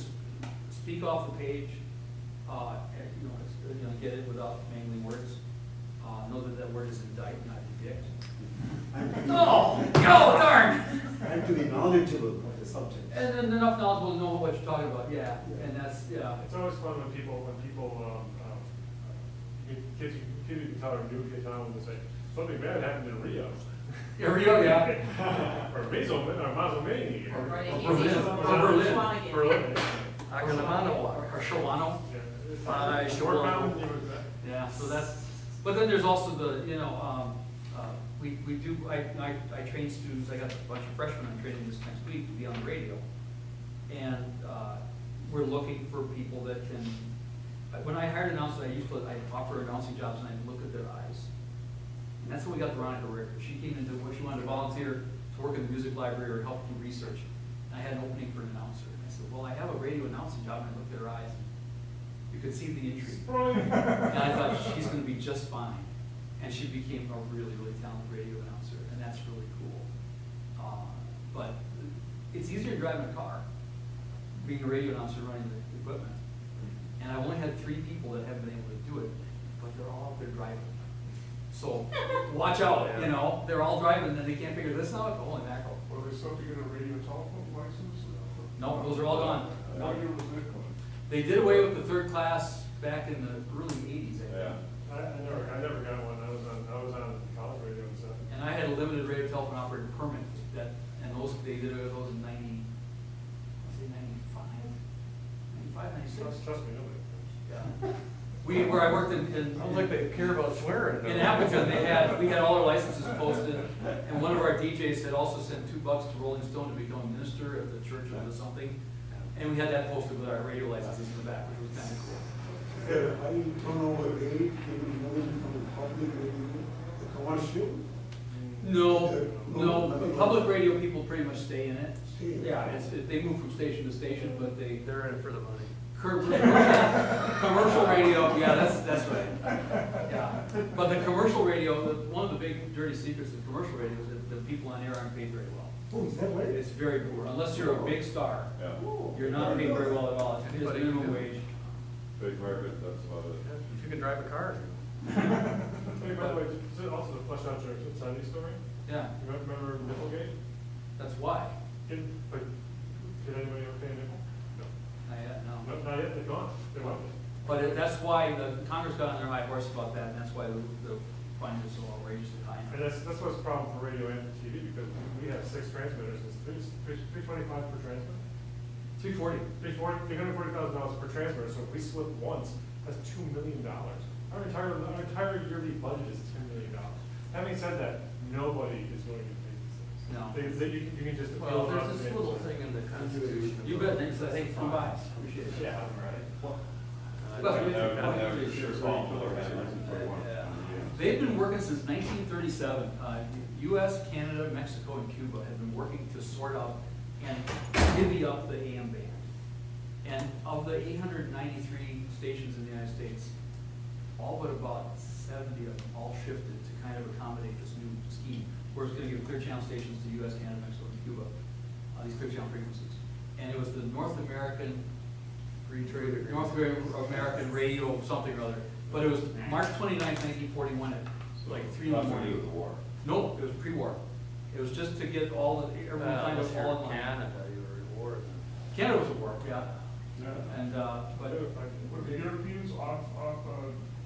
speak off the page, and, get it without mangling words. Know that word is indict, not evict. Oh, darn! And to be knowledgeable of the subject. And then enough knowledgeable to know what you're talking about, yeah. And that's, yeah. It's always fun when people, kids you can tell are new kids on when they say, something bad happened in Rio. Yeah, Rio, yeah. Or Mazzolmani. Or Berlin. Or Shawano. Yeah, so that's, but then there's also the, I train students, I got a bunch of freshmen I'm training this next week to be on the radio. And we're looking for people that can, when I hired announcers, I offer announcing jobs and I look at their eyes. And that's when we got Veronica Ricker. She came into what she wanted to volunteer to work in the music library or help do research. And I had an opening for an announcer. And I said, well, I have a radio announcing job, and I looked at her eyes. You could see the intrigue. And I thought, she's going to be just fine. And she became a really, really talented radio announcer, and that's really cool. But it's easier driving a car, being a radio announcer running the equipment. And I only had 3 people that haven't been able to do it, but they're all out there driving. So watch out, they're all driving and they can't figure this out. Holy mackerel. Well, there's something in a radio telephone license? No, those are all gone. How year was that one? They did away with the 3rd class back in the early 80s, I think. Yeah. I never got one. I was on college radio and stuff. And I had a limited radio telephone operator permit and they did those in 95, 96. Trust me, nobody. Yeah. Where I worked in Sounds like they care about swearing. in Appleton, we had all our licenses posted, and one of our DJs had also sent $2 to Rolling Stone to become a minister at the church or something, and we had that posted with our radio licenses in the back, which was kind of cool. I turnover rate, even moving from the public radio, the commercial, No, but public radio people pretty much stay in it. Stay in it. Yeah, they move from station to station, but They're in it for the money. commercial radio, yeah, that's right. Yeah, but the commercial radio, one of the big dirty secrets of commercial radio is that the people on air aren't paid very well. Oh, is that right? It's very poor, unless you're a big star. You're not paid very well at all. It's Anybody minimum can. wage. Big market, that's about it. If you can drive a car. Hey, by the way, just also to flesh out your Cincinnati story, Yeah, you remember Nipplegate? that's why. Did anybody ever pay a nickel? No. Not yet, no. Not yet, they're gone, they went. That's why the Congress got on their high horse about that, and that's why the fine is so outrageously high. And that's what's a problem for radio and TV, because we have 6 transmitters, it's $325 per transmitter. $340,000 per transmitter, so if we slip once, that's $2 million. Our entire yearly budget is $10 million. Having said that, nobody is going to pay these things. No. You can just. Well, appeal there's on this demand. little thing in the Constitution. You bet, thanks, I think, come by, appreciate it. Yeah. They've been working since 1937. U.S., Canada, Mexico, and Cuba have been working to sort out and divvy up the AM band. And of the 893 stations in the United States, all but about 70 of them all shifted to kind of accommodate this new scheme, where it's going to give clear channel stations to U.S., Canada, Mexico, and Cuba, these clear channel frequencies. And it was the North American American Radio something or other. But it was March 29, 1941 at like 3 in the morning. With the war. No, it was pre-war. It was just to get everyone kind of all in line. Canada, you were at war. Canada was at war, yeah. Yeah. And, but, Were the Europeans off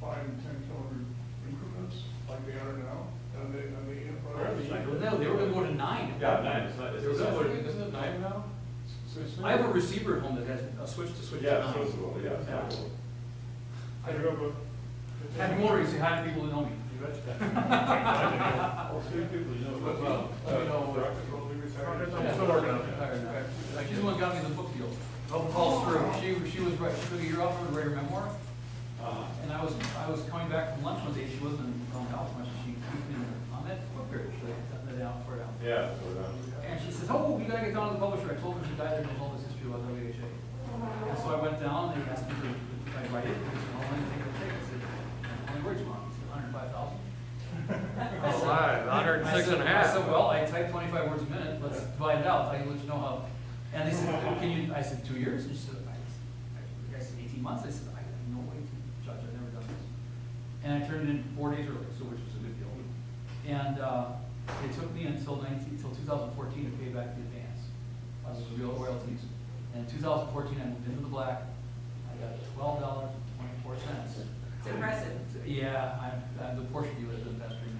5 and 10 kilometer increments like they are now? And no, they were gonna go to 9. Yeah, 9, it's not, They were gonna go to- Isn't it 9 now? I have a receiver at home that has a switch to switch to 9. yeah, so, yeah. Yeah. I remember. Happy Motor, you say hi to people who know me. Still working on it. She's the one who got me the book deal. Helped Paul through. She was right. She took a year off to write her memoir. And I was coming back from lunch one day. She wasn't going out as much as she kept me on that book period. She cut that down, tore it down. Yeah, so that. And she says, "Oh, you gotta get down to the publisher." I told her she died. There was all this history about WHA. And so I went down. They asked me if I write it. Because how long do you think it'll take? I said, "How many words you want?" He said, 105,000. Alive, 106 and a I half. said, well, I type 25 words a minute, let's divide it out, I can let you know how. And they said, can you, I said, 2 years? And she said, I said, 18 months? I said, I have no way to judge, I've never done this. And I turned it in 4 days early, so which was a good deal. And it took me until 2014 to pay back the advance, the real royalties. And in 2014, I moved into the black, I got $12.24. It's impressive. Yeah, I'm the Porsche dealer that does best for me.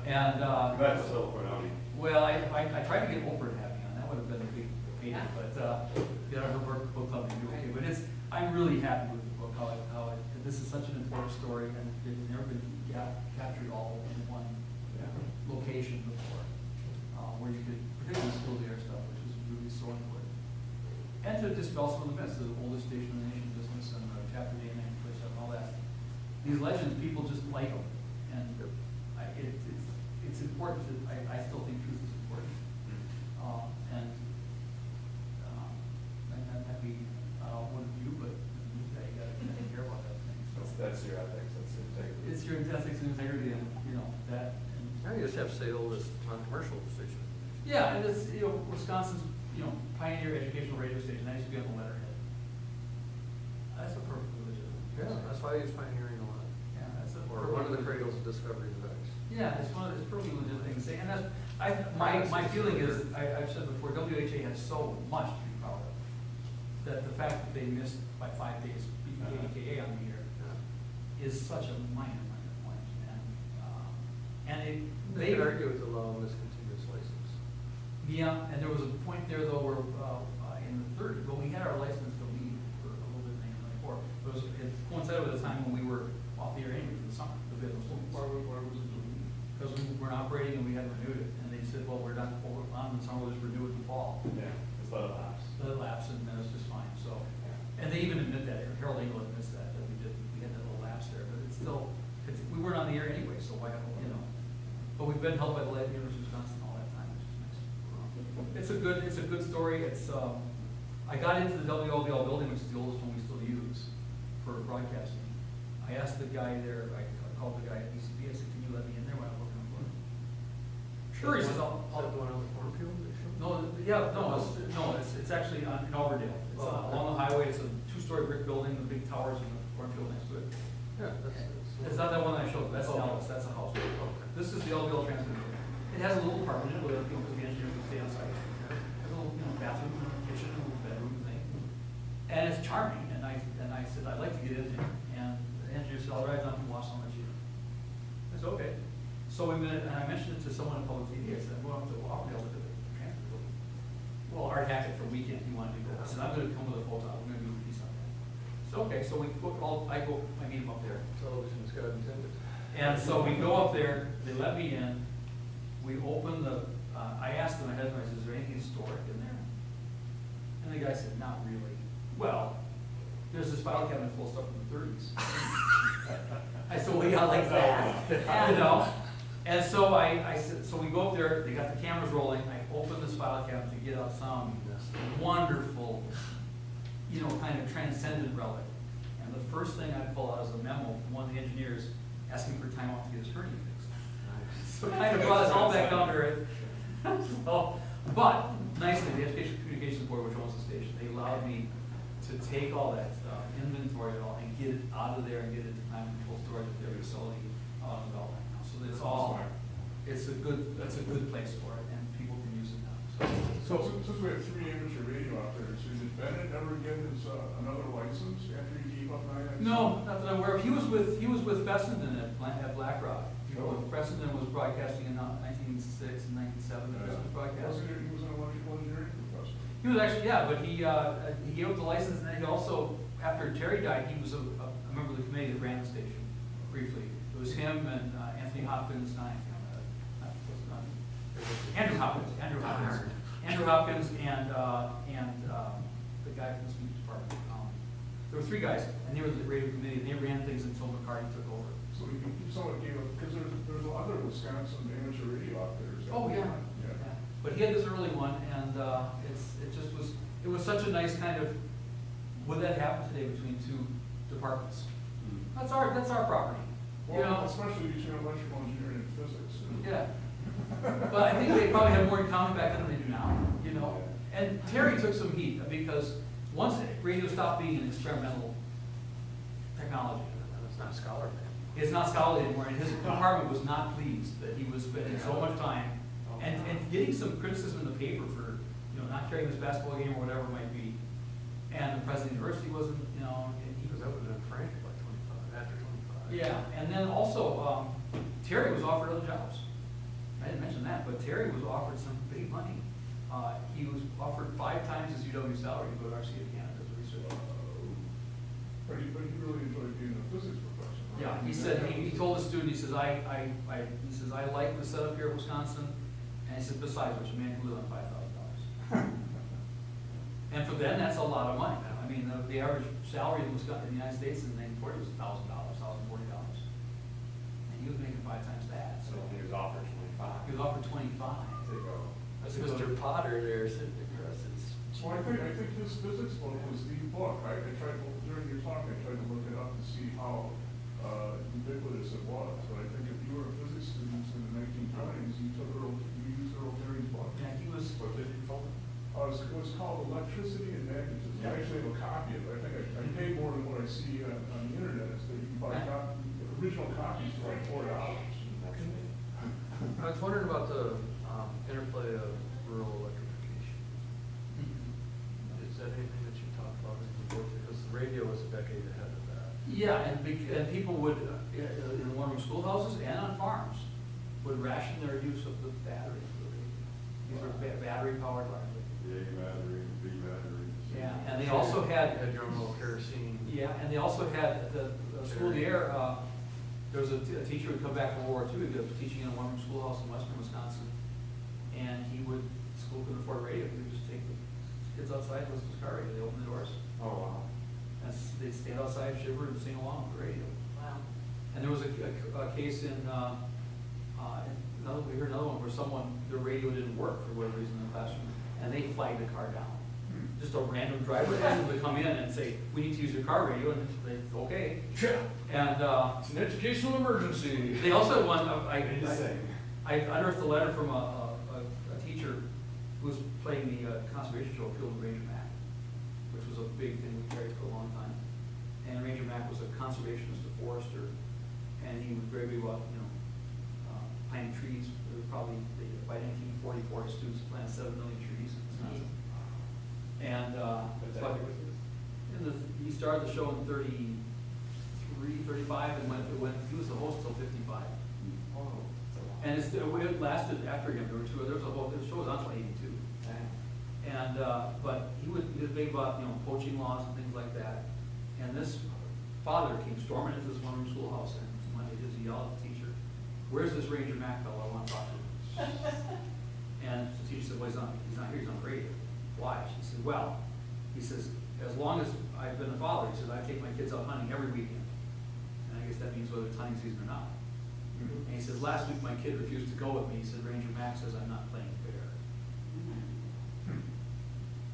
And, That's still for now. well, I tried to get Oprah to have me on, that would have been a big pain, but, get her book club to do okay. But I'm really happy with the book, this is such an important story, and it's never been captured all in one location before, where you could particularly school the air stuff, which is really so important. And to dispel some of the myths, the oldest station in the nation business, and chapter day and night, and all that. These legends, people just like them, and it's important to, I still think truth is important. And I'm happy, one of you, but you gotta care about that thing. So That's your ethics, that's your integrity. it's your ethics and integrity, and, that. And Now you just have to say oldest non-commercial station. yeah, and it's, Wisconsin's, pioneer educational radio station, that used to be on the letterhead. That's a perfectly legitimate. Yeah, that's why I use pioneering a lot. Yeah, that's a. Or one of the cradles of discovery device. Yeah, it's perfectly legitimate thing to say, and that's, my feeling is, I've said before, WHA has so much to be proud of, that the fact that they missed by 5 days, beating KDKA on the year, is such a minor point, and They could argue with the law on this continuous license. yeah, and there was a point there though where, in the 30s, but we had our license to leave for a little bit in 1994. It coincided with a time when we were off the air anyway for the summer. Why was it doing? Because we weren't operating and we hadn't renewed it, and they said, well, we're done, we're on in the summer, we'll just renew it in the fall. Yeah, just let it lapse. Let it lapse, and then it's just fine, so. And they even admit that, Harold Engel admits that we had that little lapse there, but it's still, we weren't on the air anyway, so why, But we've been helped by the University of Wisconsin all that time, which is nice. It's a good story. I got into the WLBL building, which is the oldest one we still use for broadcasting. I asked the guy there, I called the guy at ECB, I said, can you let me in there when I'm looking for him? Sure, he says, I'll. Is that the one on the cornfield? It's actually in Auburndale. It's along the highway. It's a 2-story brick building, the big towers and the cornfield next to it. Yeah, It's not that one I showed, that's Dallas, that's a house. This is the LBL transmitter. It has a little apartment where the engineers can stay on site. There's a little, bathroom, kitchen, a little bedroom thing. And it's charming, and I said, I'd like to get in there. And the engineer said, I'll drive down from Washington, I'll let you in. I said, okay. So we met, and I mentioned it to someone in public TV. I said, I'm going up to Auburndale to the transfer building. Well, Art Hackett for a weekend, he wanted to go. I said, I'm going to come with a photo, we're going to do a piece on that. So, okay, so I meet him up there. Television's got intended. And so we go up there, they let me in, we open I asked them ahead of time, I said, is there anything historic in there? And the guy said, not really. Well, there's this file cabinet full of stuff from the 30s. I said, well, yeah, like that. You know? And so I said, so we go up there, they got the cameras rolling, I open this file cabinet to get out some wonderful, kind of transcendent relic. And the first thing I pull out is a memo from one of the engineers asking for time off to get his hernia fixed. So it kind of brought us all back down to earth. But nicely, the Education Communications Board, which owns the station, they allowed me to take all that stuff, inventory it all, and get it out of there and get it to time control storage at their facility out in Belmont now. So that's a good place for it, and people can use it now. So since we have 3 amateur radio operators, did Bennett ever get another license after he gave up 996? No, not that I'm aware of. He was with Fessenden at Black Rock. Fessenden was broadcasting in 1906 and 1907. He was an electrical engineering professor. He was actually, but he gave up the license, and then he also, after Terry died, he was a member of the committee that ran the station briefly. It was him and Anthony Hopkins, Andrew Hopkins, and the guy from the speech department. There were 3 guys, and they were the radio committee, and they ran things until McCarty took over. So he somewhat gave up, because there's other Wisconsin amateur radio operators. Oh, yeah. But he had this early one, and it was such a nice kind of, would that happen today between 2 departments? That's our property. Well, especially between electrical engineering and physics. Yeah. But I think they probably had more in common back then than they do now, And Terry took some heat, because once radio stopped being an experimental technology, It's not scholarly. it's not scholarly anymore, and his department was not pleased that he was spending so much time and getting some criticism in the paper for, not carrying this basketball game or whatever it might be. And the president of the university wasn't, and he Because that would have been Frank by 25, after 25. Yeah, and then also, Terry was offered other jobs. I didn't mention that, but Terry was offered some big money. He was offered 5 times his UW salary to go to RCA Canada as a researcher. But he really enjoyed being a physics professor. Right? Yeah, he said, he told the student, he says, I like the setup here at Wisconsin, and he said, besides which, a man can live on $5,000. And for them, that's a lot of money. I mean, the average salary in the United States in the 1940s was $1,000, $1,040. And he was making 5 times that. So He was offered 25. he was offered 25. To go. That's Mr. Potter there sitting across his. Well, I think his physics book was the book. I tried during your talk, I tried to look it up to see how ubiquitous it was. But I think if you were a physics student in the 1920s, you used Earl Terry's book. Yeah, he was. What did you call it? It was called Electricity and Magnetism. I actually have a copy of it. I think I paid more than what I see on the internet. So you can buy original copies for like $4. I was wondering about the interplay of rural electrification. Is that anything that you talked about in the book? Because the radio was a decade ahead of that. Yeah, and people would, in one-room schoolhouses and on farms, would ration their use of the batteries. These are battery-powered largely. The A battery, the B battery. Yeah, and they also had your own little kerosene. Yeah, and they also had the school of the air. There was a teacher who would come back from World War II. He was teaching in a one-room schoolhouse in western Wisconsin, and school couldn't afford radio. He would just take the kids outside, listen to his car radio. They opened the doors. Oh, wow. They'd stand outside, shiver, and sing along with the radio. Wow. And there was a case in we heard another one where their radio didn't work for whatever reason in the classroom, and they flagged the car down. Just a random driver randomly come in and say, we need to use your car radio, and they, okay. And, It's an educational emergency. they also had one, I unearthed a letter from a teacher who was playing the conservation show, Field of Ranger Mac, which was a big thing with Terry for a long time. And Ranger Mac was a conservationist, a forester, and he was very big about, planting trees. There was probably, by 1944, his students planted 7 million trees in Wisconsin. And, but he started the show in 33, 35, and he was the host till 55. And it lasted after him. The show was on until 82. And, but he was big about, poaching laws and things like that. And this father came storming into this one-room schoolhouse and one day just yelled at the teacher, "Where's this Ranger Mac fellow? I want to talk to him." And the teacher said, well, he's not here, he's on the radio. Why? She said, well, he says, as long as I've been a father, he says, I take my kids out hunting every weekend. And I guess that means whether it's hunting season or not. And he says, last week my kid refused to go with me. He said, Ranger Mac says I'm not playing fair.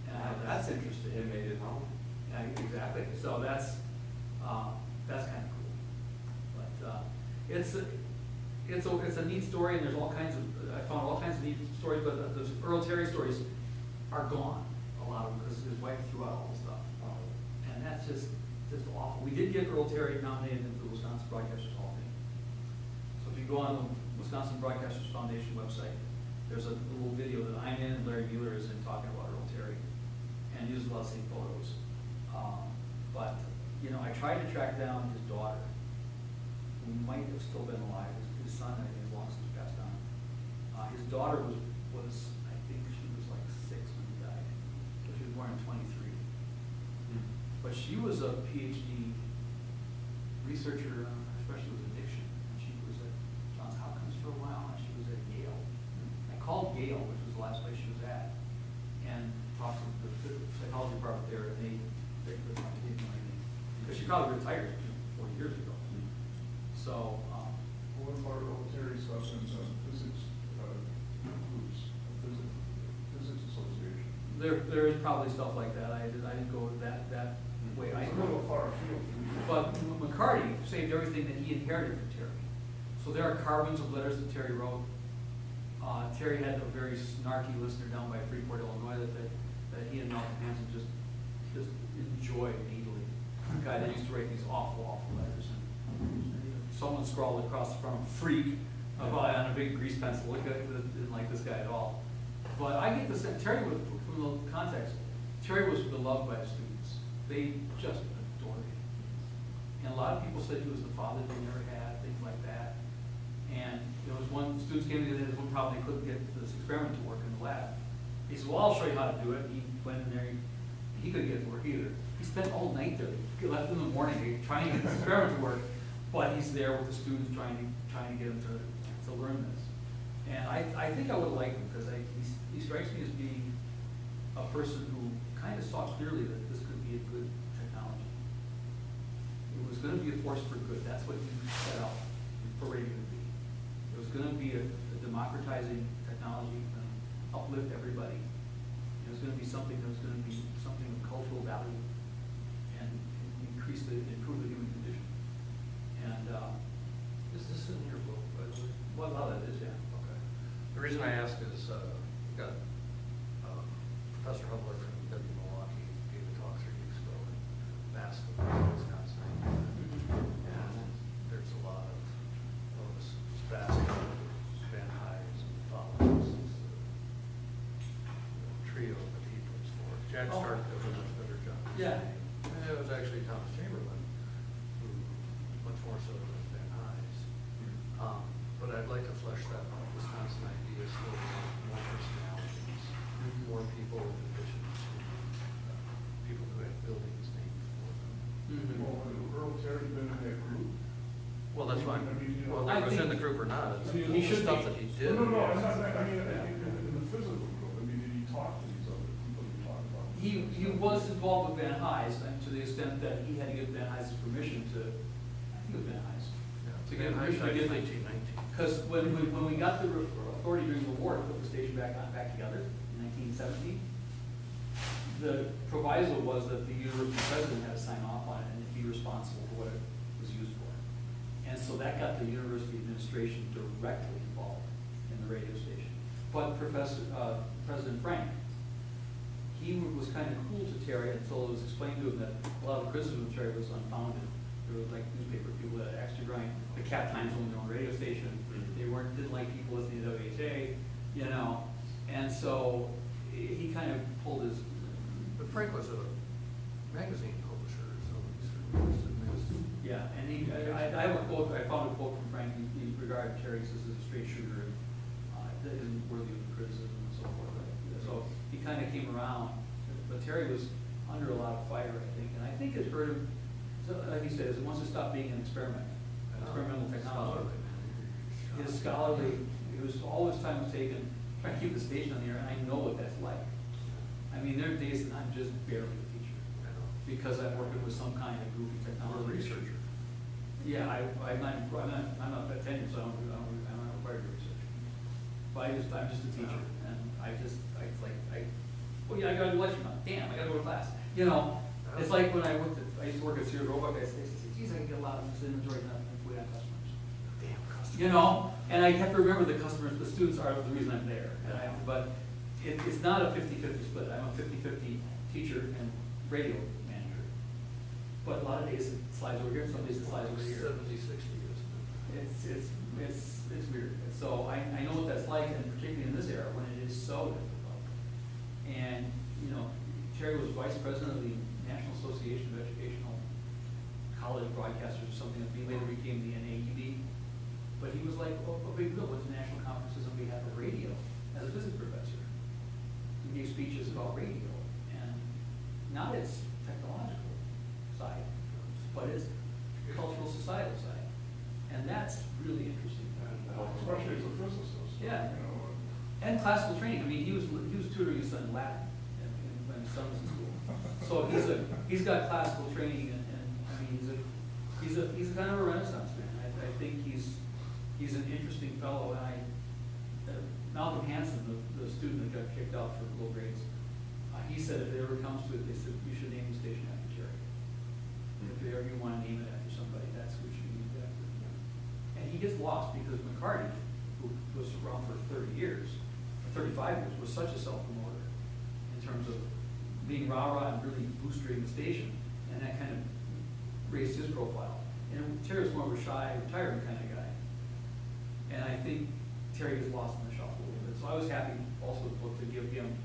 And I thought, that's interesting. It made it home. Yeah, exactly. So that's kind of cool. But it's a neat story, and there's all kinds of, I found all kinds of neat stories, but those Earl Terry stories are gone, a lot of them, because his wife threw out all the stuff. And that's just awful. We did get Earl Terry nominated into the Wisconsin Broadcasters Hall of Fame. So if you go on the Wisconsin Broadcasters Foundation website, there's a little video that I'm in and Larry Mueller is in talking about Earl Terry, and uses a lot of the same photos. But, I tried to track down his daughter, who might have still been alive. His son, I think, has long since passed on. His daughter was, I think she was like 6 when he died. So she was born in 23. But she was a PhD researcher, especially with addiction. And she was at Johns Hopkins for a while, and she was at Yale. I called Yale, which was the last place she was at, and talked to the psychology department there, and they didn't know anything. Because she probably retired 40 years ago. So, What about Earl Terry's husband's physics groups, physics association? there is probably stuff like that. I didn't go that way. It's a little far afield. But McCarty saved everything that he inherited from Terry. So there are carvings of letters that Terry wrote. Terry had a very snarky listener down by Freeport, Illinois, that he and Malcolm Hansen just enjoyed needly. A guy that used to write these awful letters. And someone scrawled across the front, "freak," on a big grease pencil. Didn't like this guy at all. But I get the sense, Terry was, from the context, Terry was beloved by the students. They just adored him. And a lot of people said he was the father they never had, things like that. And there was one, students came to this one problem, they couldn't get this experiment to work in the lab. He said, well, I'll show you how to do it. He went in there, he couldn't get it to work either. He spent all night there. He left in the morning trying to get this experiment to work, but he's there with the students trying to get them to learn this. And I think I would like him, because he strikes me as being a person who kind of saw clearly that this could be a good technology. It was going to be a force for good. That's what he set out for radio to be. It was going to be a democratizing technology, uplift everybody. It was going to be something that was going to be something of cultural value and improve the human condition. And Is this in your book, by the way? well, a lot of that is, yeah. Okay. The reason I ask is, we've got Professor Hubler from UW-Milwaukee gave a talk 3 weeks ago in Madison, Wisconsin. And there's a lot of this vast Van Hives and followers, trio that he puts forward. Jack started it with a better job. Yeah. And it was actually Thomas Chamberlain, who much more so than Van Hives. But I'd like to flesh that Wisconsin idea still more personalities, more people in addition to people who have buildings named for them. Well, had Earl Terry been in that group? Well, that's fine. Well, I whether it was in think the group or not, it's he should stuff be. that he did. No, I'm not, in the physical group, did he talk to these other people you talked about? He was involved with Van Hise, and to the extent that he had to get Van Hise's permission to, I think it was Van Hise, to get permission to get 1919. Because when we got the authority during the war to put the station back together in 1917, the proviso was that the university president had to sign off on it and be responsible for what it was used for. And so that got the university administration directly involved in the radio station. But President Frank, he was kind of cool to Terry until it was explained to him that a lot of the criticism of Terry was unfounded. There was like newspaper people that actually grind the cap times on their own radio station. They didn't like people listening to WHA, you know. And so he kind of pulled his. But Frank was a magazine publisher, so he's. Yeah, and I have a quote. I found a quote from Frank. He regarded Terry as a straight shooter and that isn't worthy of criticism and so forth. So he kind of came around, but Terry was under a lot of fire, I think, and I think it hurt him. So, like he says, it wants to stop being an experiment, experimental technology. His scholarly, it was all his time was taken trying to keep the station on the air, and I know what that's like. I mean, there are days that I'm just barely a teacher because I'm working with some kind of goofy technology. Researcher. Yeah, I'm not that tenured, so I'm not required to research. But I'm just a teacher, and well, yeah, I gotta do lecture now. Damn, I gotta go to class. You know, it's like when I used to work at Sears Roebuck. I used to say, geez, I can get a lot of this inventory done if we have customers. Damn customers. You know, and I have to remember the customers, the students are the reason I'm there. But it's not a 50-50 split. I'm a 50-50 teacher and radio manager. But a lot of days it slides over here, some days it slides over here. 70-60, isn't it? It's weird. So I know what that's like, and particularly in this era when it is so difficult. And, you know, Terry was vice president of the National Association of Educational College Broadcasters or something that later became the NAED. But he was like a big deal, went to national conferences on behalf of radio as a physics professor. He gave speeches about radio, and not its technological side, but its cultural societal side. And that's really interesting. Especially as a physicist. Yeah. You know, And classical training. I mean, he was tutoring his son in Latin when his son was in school. So he's got classical training, and I mean, he's a kind of a Renaissance man. I think he's an interesting fellow. And Malcolm Hansen, the student that got kicked out for low grades, he said if it ever comes to it, they said you should name the station after Terry. If you ever want to name it after somebody, that's what you name it after. And he gets lost because Mccarty, who was around for 30 years, 35 years, was such a self-promoter in terms of being rah-rah and really boosting the station, and that kind of raised his profile. And Terry was more of a shy, retirement kind of guy. And I think Terry was lost in the shuffle a little bit. So I was happy also to give him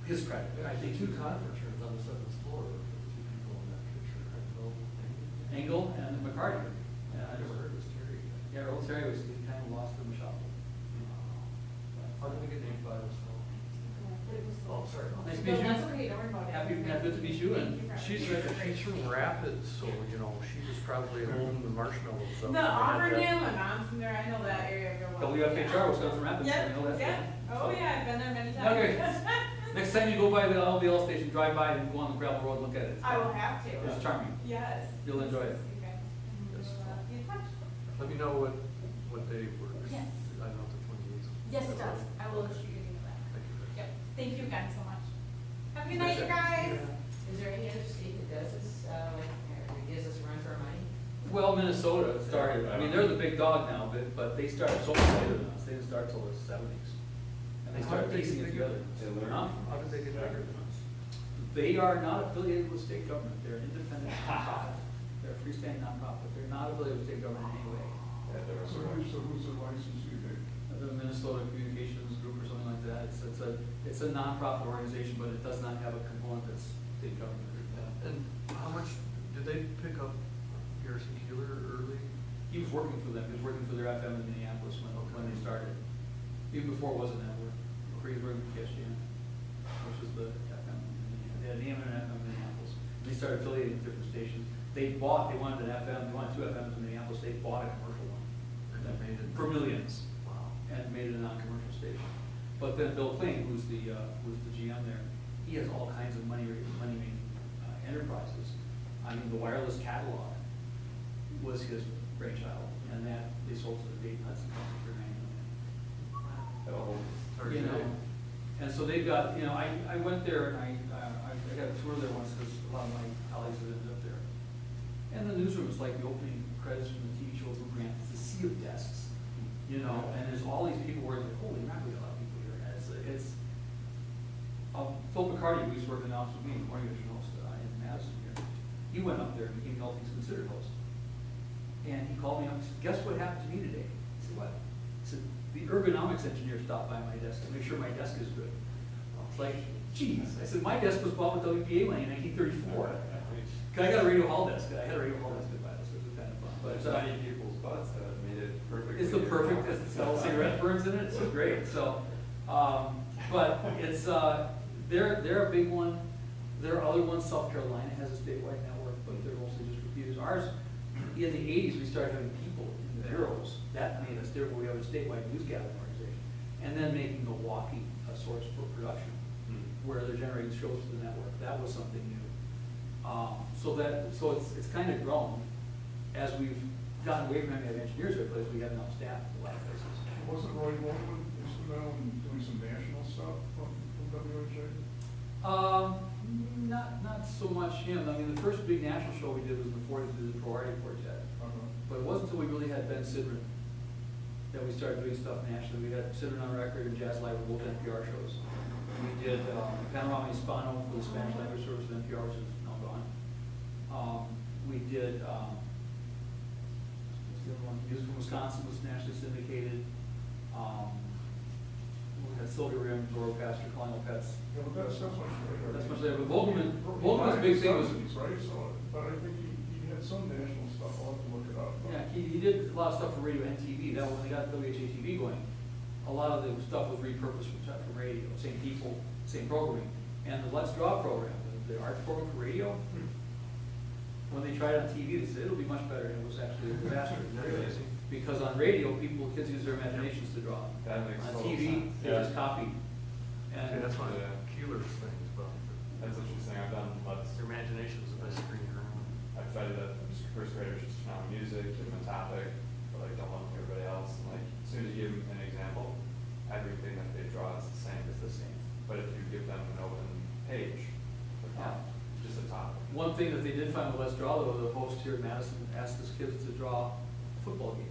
his credit. I I think think two conference rooms on the 7th floor for the two people in that picture. Engel and McCarty. I never heard this Terry. Yeah, Earl Terry was kind of lost in the shuffle. How did we get named by us? Oh, sorry. Nice to No, meet you. that's okay, don't worry about it. Good to meet you. And She's from Rapids, so, you know, she was probably home the marshmallows. The Auburn, my mom's from there, I know that area real well. WFHR was coming from Rapids. Yeah, I know that. yeah, oh yeah, I've been there many times. Okay. Next time you go by the LBL station, drive by and go on the gravel road and look at it. I will have to. It's charming. Yes. You'll enjoy it. Okay. Yes. Be in touch. Let me know what day works. Yes. I know the 28th. Yes, it does. I will shoot you an email back. Thank you. Yep. Thank you again so much. Have a good night, you guys. Is there any other state that does this, that gives us a run for our money? Well, Minnesota started, I mean, they're the big dog now, but they started so much later than us. They didn't start till the 70s. And they started piecing it together. Huh? How did they get bigger than us? They are not affiliated with state government. They're an independent nonprofit. They're a freestanding nonprofit. They're not affiliated with state government in any way. So who's the licensee there? The Minnesota Communications Group or something like that. It's a nonprofit organization, but it does not have a component that's state government. And how much, did they pick up Harrison Keeler early? He was working for them. He was working for their FM in Minneapolis when they started. Even before it was a network. Before KSGN, which was the FM. They had an AM and an FM in Minneapolis. And they started affiliating with different stations. They wanted an FM, they wanted 2 FMs in Minneapolis. They bought a commercial one. And they made it for millions. Wow. And made it a non-commercial station. But then Bill Kling, who's the GM there, he has all kinds of money-making enterprises. I mean, the wireless catalog was his brainchild. and that, they sold to the Dayton Hudson Company for $9 million. You know, and so they've got, you know, I went there and I got a tour there once because a lot of my colleagues have ended up there. And the newsroom is like the opening credits from the TV show Blue Grant. It's a sea of desks, you know, and there's all these people where it's like, holy crap, we got a lot of people here. And it's Lee Mccarty, who used to work in the office with me, morning edition host in Madison here. He went up there and became the all things considered host. And he called me up and said, guess what happened to me today? I said, what? He said, the ergonomics engineer stopped by my desk to make sure my desk is good. It's like, geez. I said, my desk was bought with WPA money in 1934. I got a radio hall desk. I had a radio hall desk to buy this. It was kind of fun. But There's many people's butts that made it perfect. it's the perfect, it's all cigarette burns in it. It's great. So, but it's, they're a big one. There are other ones. South Carolina has a statewide network, but they're mostly just repeaters. Ours, in the 80s, we started having people in the bureaus. That made us different. We have a statewide news gathering organization. And then making Milwaukee a source for production, where they're generating shows for the network. That was something new. So it's kind of grown. As we've gotten away from having to have engineers every place, we have enough staff in a lot of places. Wasn't Roy Wolfman instrumental in doing some national stuff from WHA? Not so much him. I mean, the first big national show we did was before the Pro Artie Quartet. But it wasn't until we really had Ben Sidran that we started doing stuff nationally. We had Sidran on record and Jazz Live with both NPR shows. We did Panorama Hispano for the Spanish language service of NPR, which is now gone. We did what's the other one? Music from Wisconsin was nationally syndicated. We had Sylvia Rim, Zoro Pastor, Colonial Pets. Yeah, but that's much later. That's much later. But Vogelman's big thing was, right? So, but I think he had some national stuff. I'll have to look it up. yeah, he did a lot of stuff for radio and TV. That when they got WHA TV going, a lot of the stuff was repurposed from radio. Same people, same programming. And the Let's Draw program, the arts program for radio, when they tried it on TV, they said it'll be much better, and it was actually a disaster. Because on radio, kids use their imaginations to draw. That makes On total TV, sense. they just copy. And That's one of the Keeler's things, but That's interesting. I've done lots. your imagination is the best screen around. I've tried that from first graders just turn on music, give them a topic, but like don't look like everybody else. And like as soon as you give them an example, everything that they draw is the same. it's the same. But if you give them an open page, just a topic. One thing that they did find with Let's Draw, though, the host here at Madison asked his kids to draw a football game.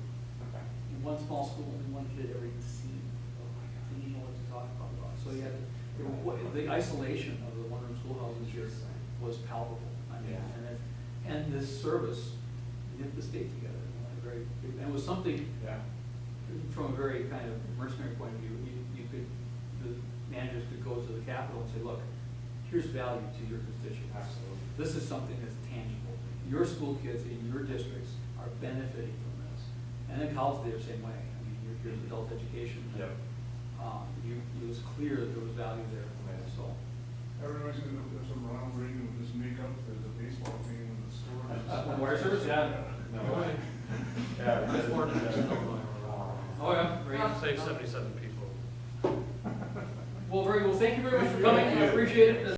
Okay. In one small school, only one kid ever even seen. Oh my God, they didn't know what to talk about. So you had to, the isolation of the one-room schoolhouses here was palpable. I mean, and this service knit the state together. And it was something from a very kind of mercenary point of view. The managers could go to the Capitol and say, look, here's value to your constituents. Absolutely. This is something that's tangible. Your school kids in your districts are benefiting from this. And then college, they're the same way. I mean, here's adult education. Yep. It was clear that there was value there. So. I realize that there's some Ronald Reagan with this makeup as a baseball game in the store. Wire service? Yeah. No way. Yeah. That's more than just Oh, yeah. Reagan saved 77 people. Well, very well. Thank you very much for coming. I appreciate it.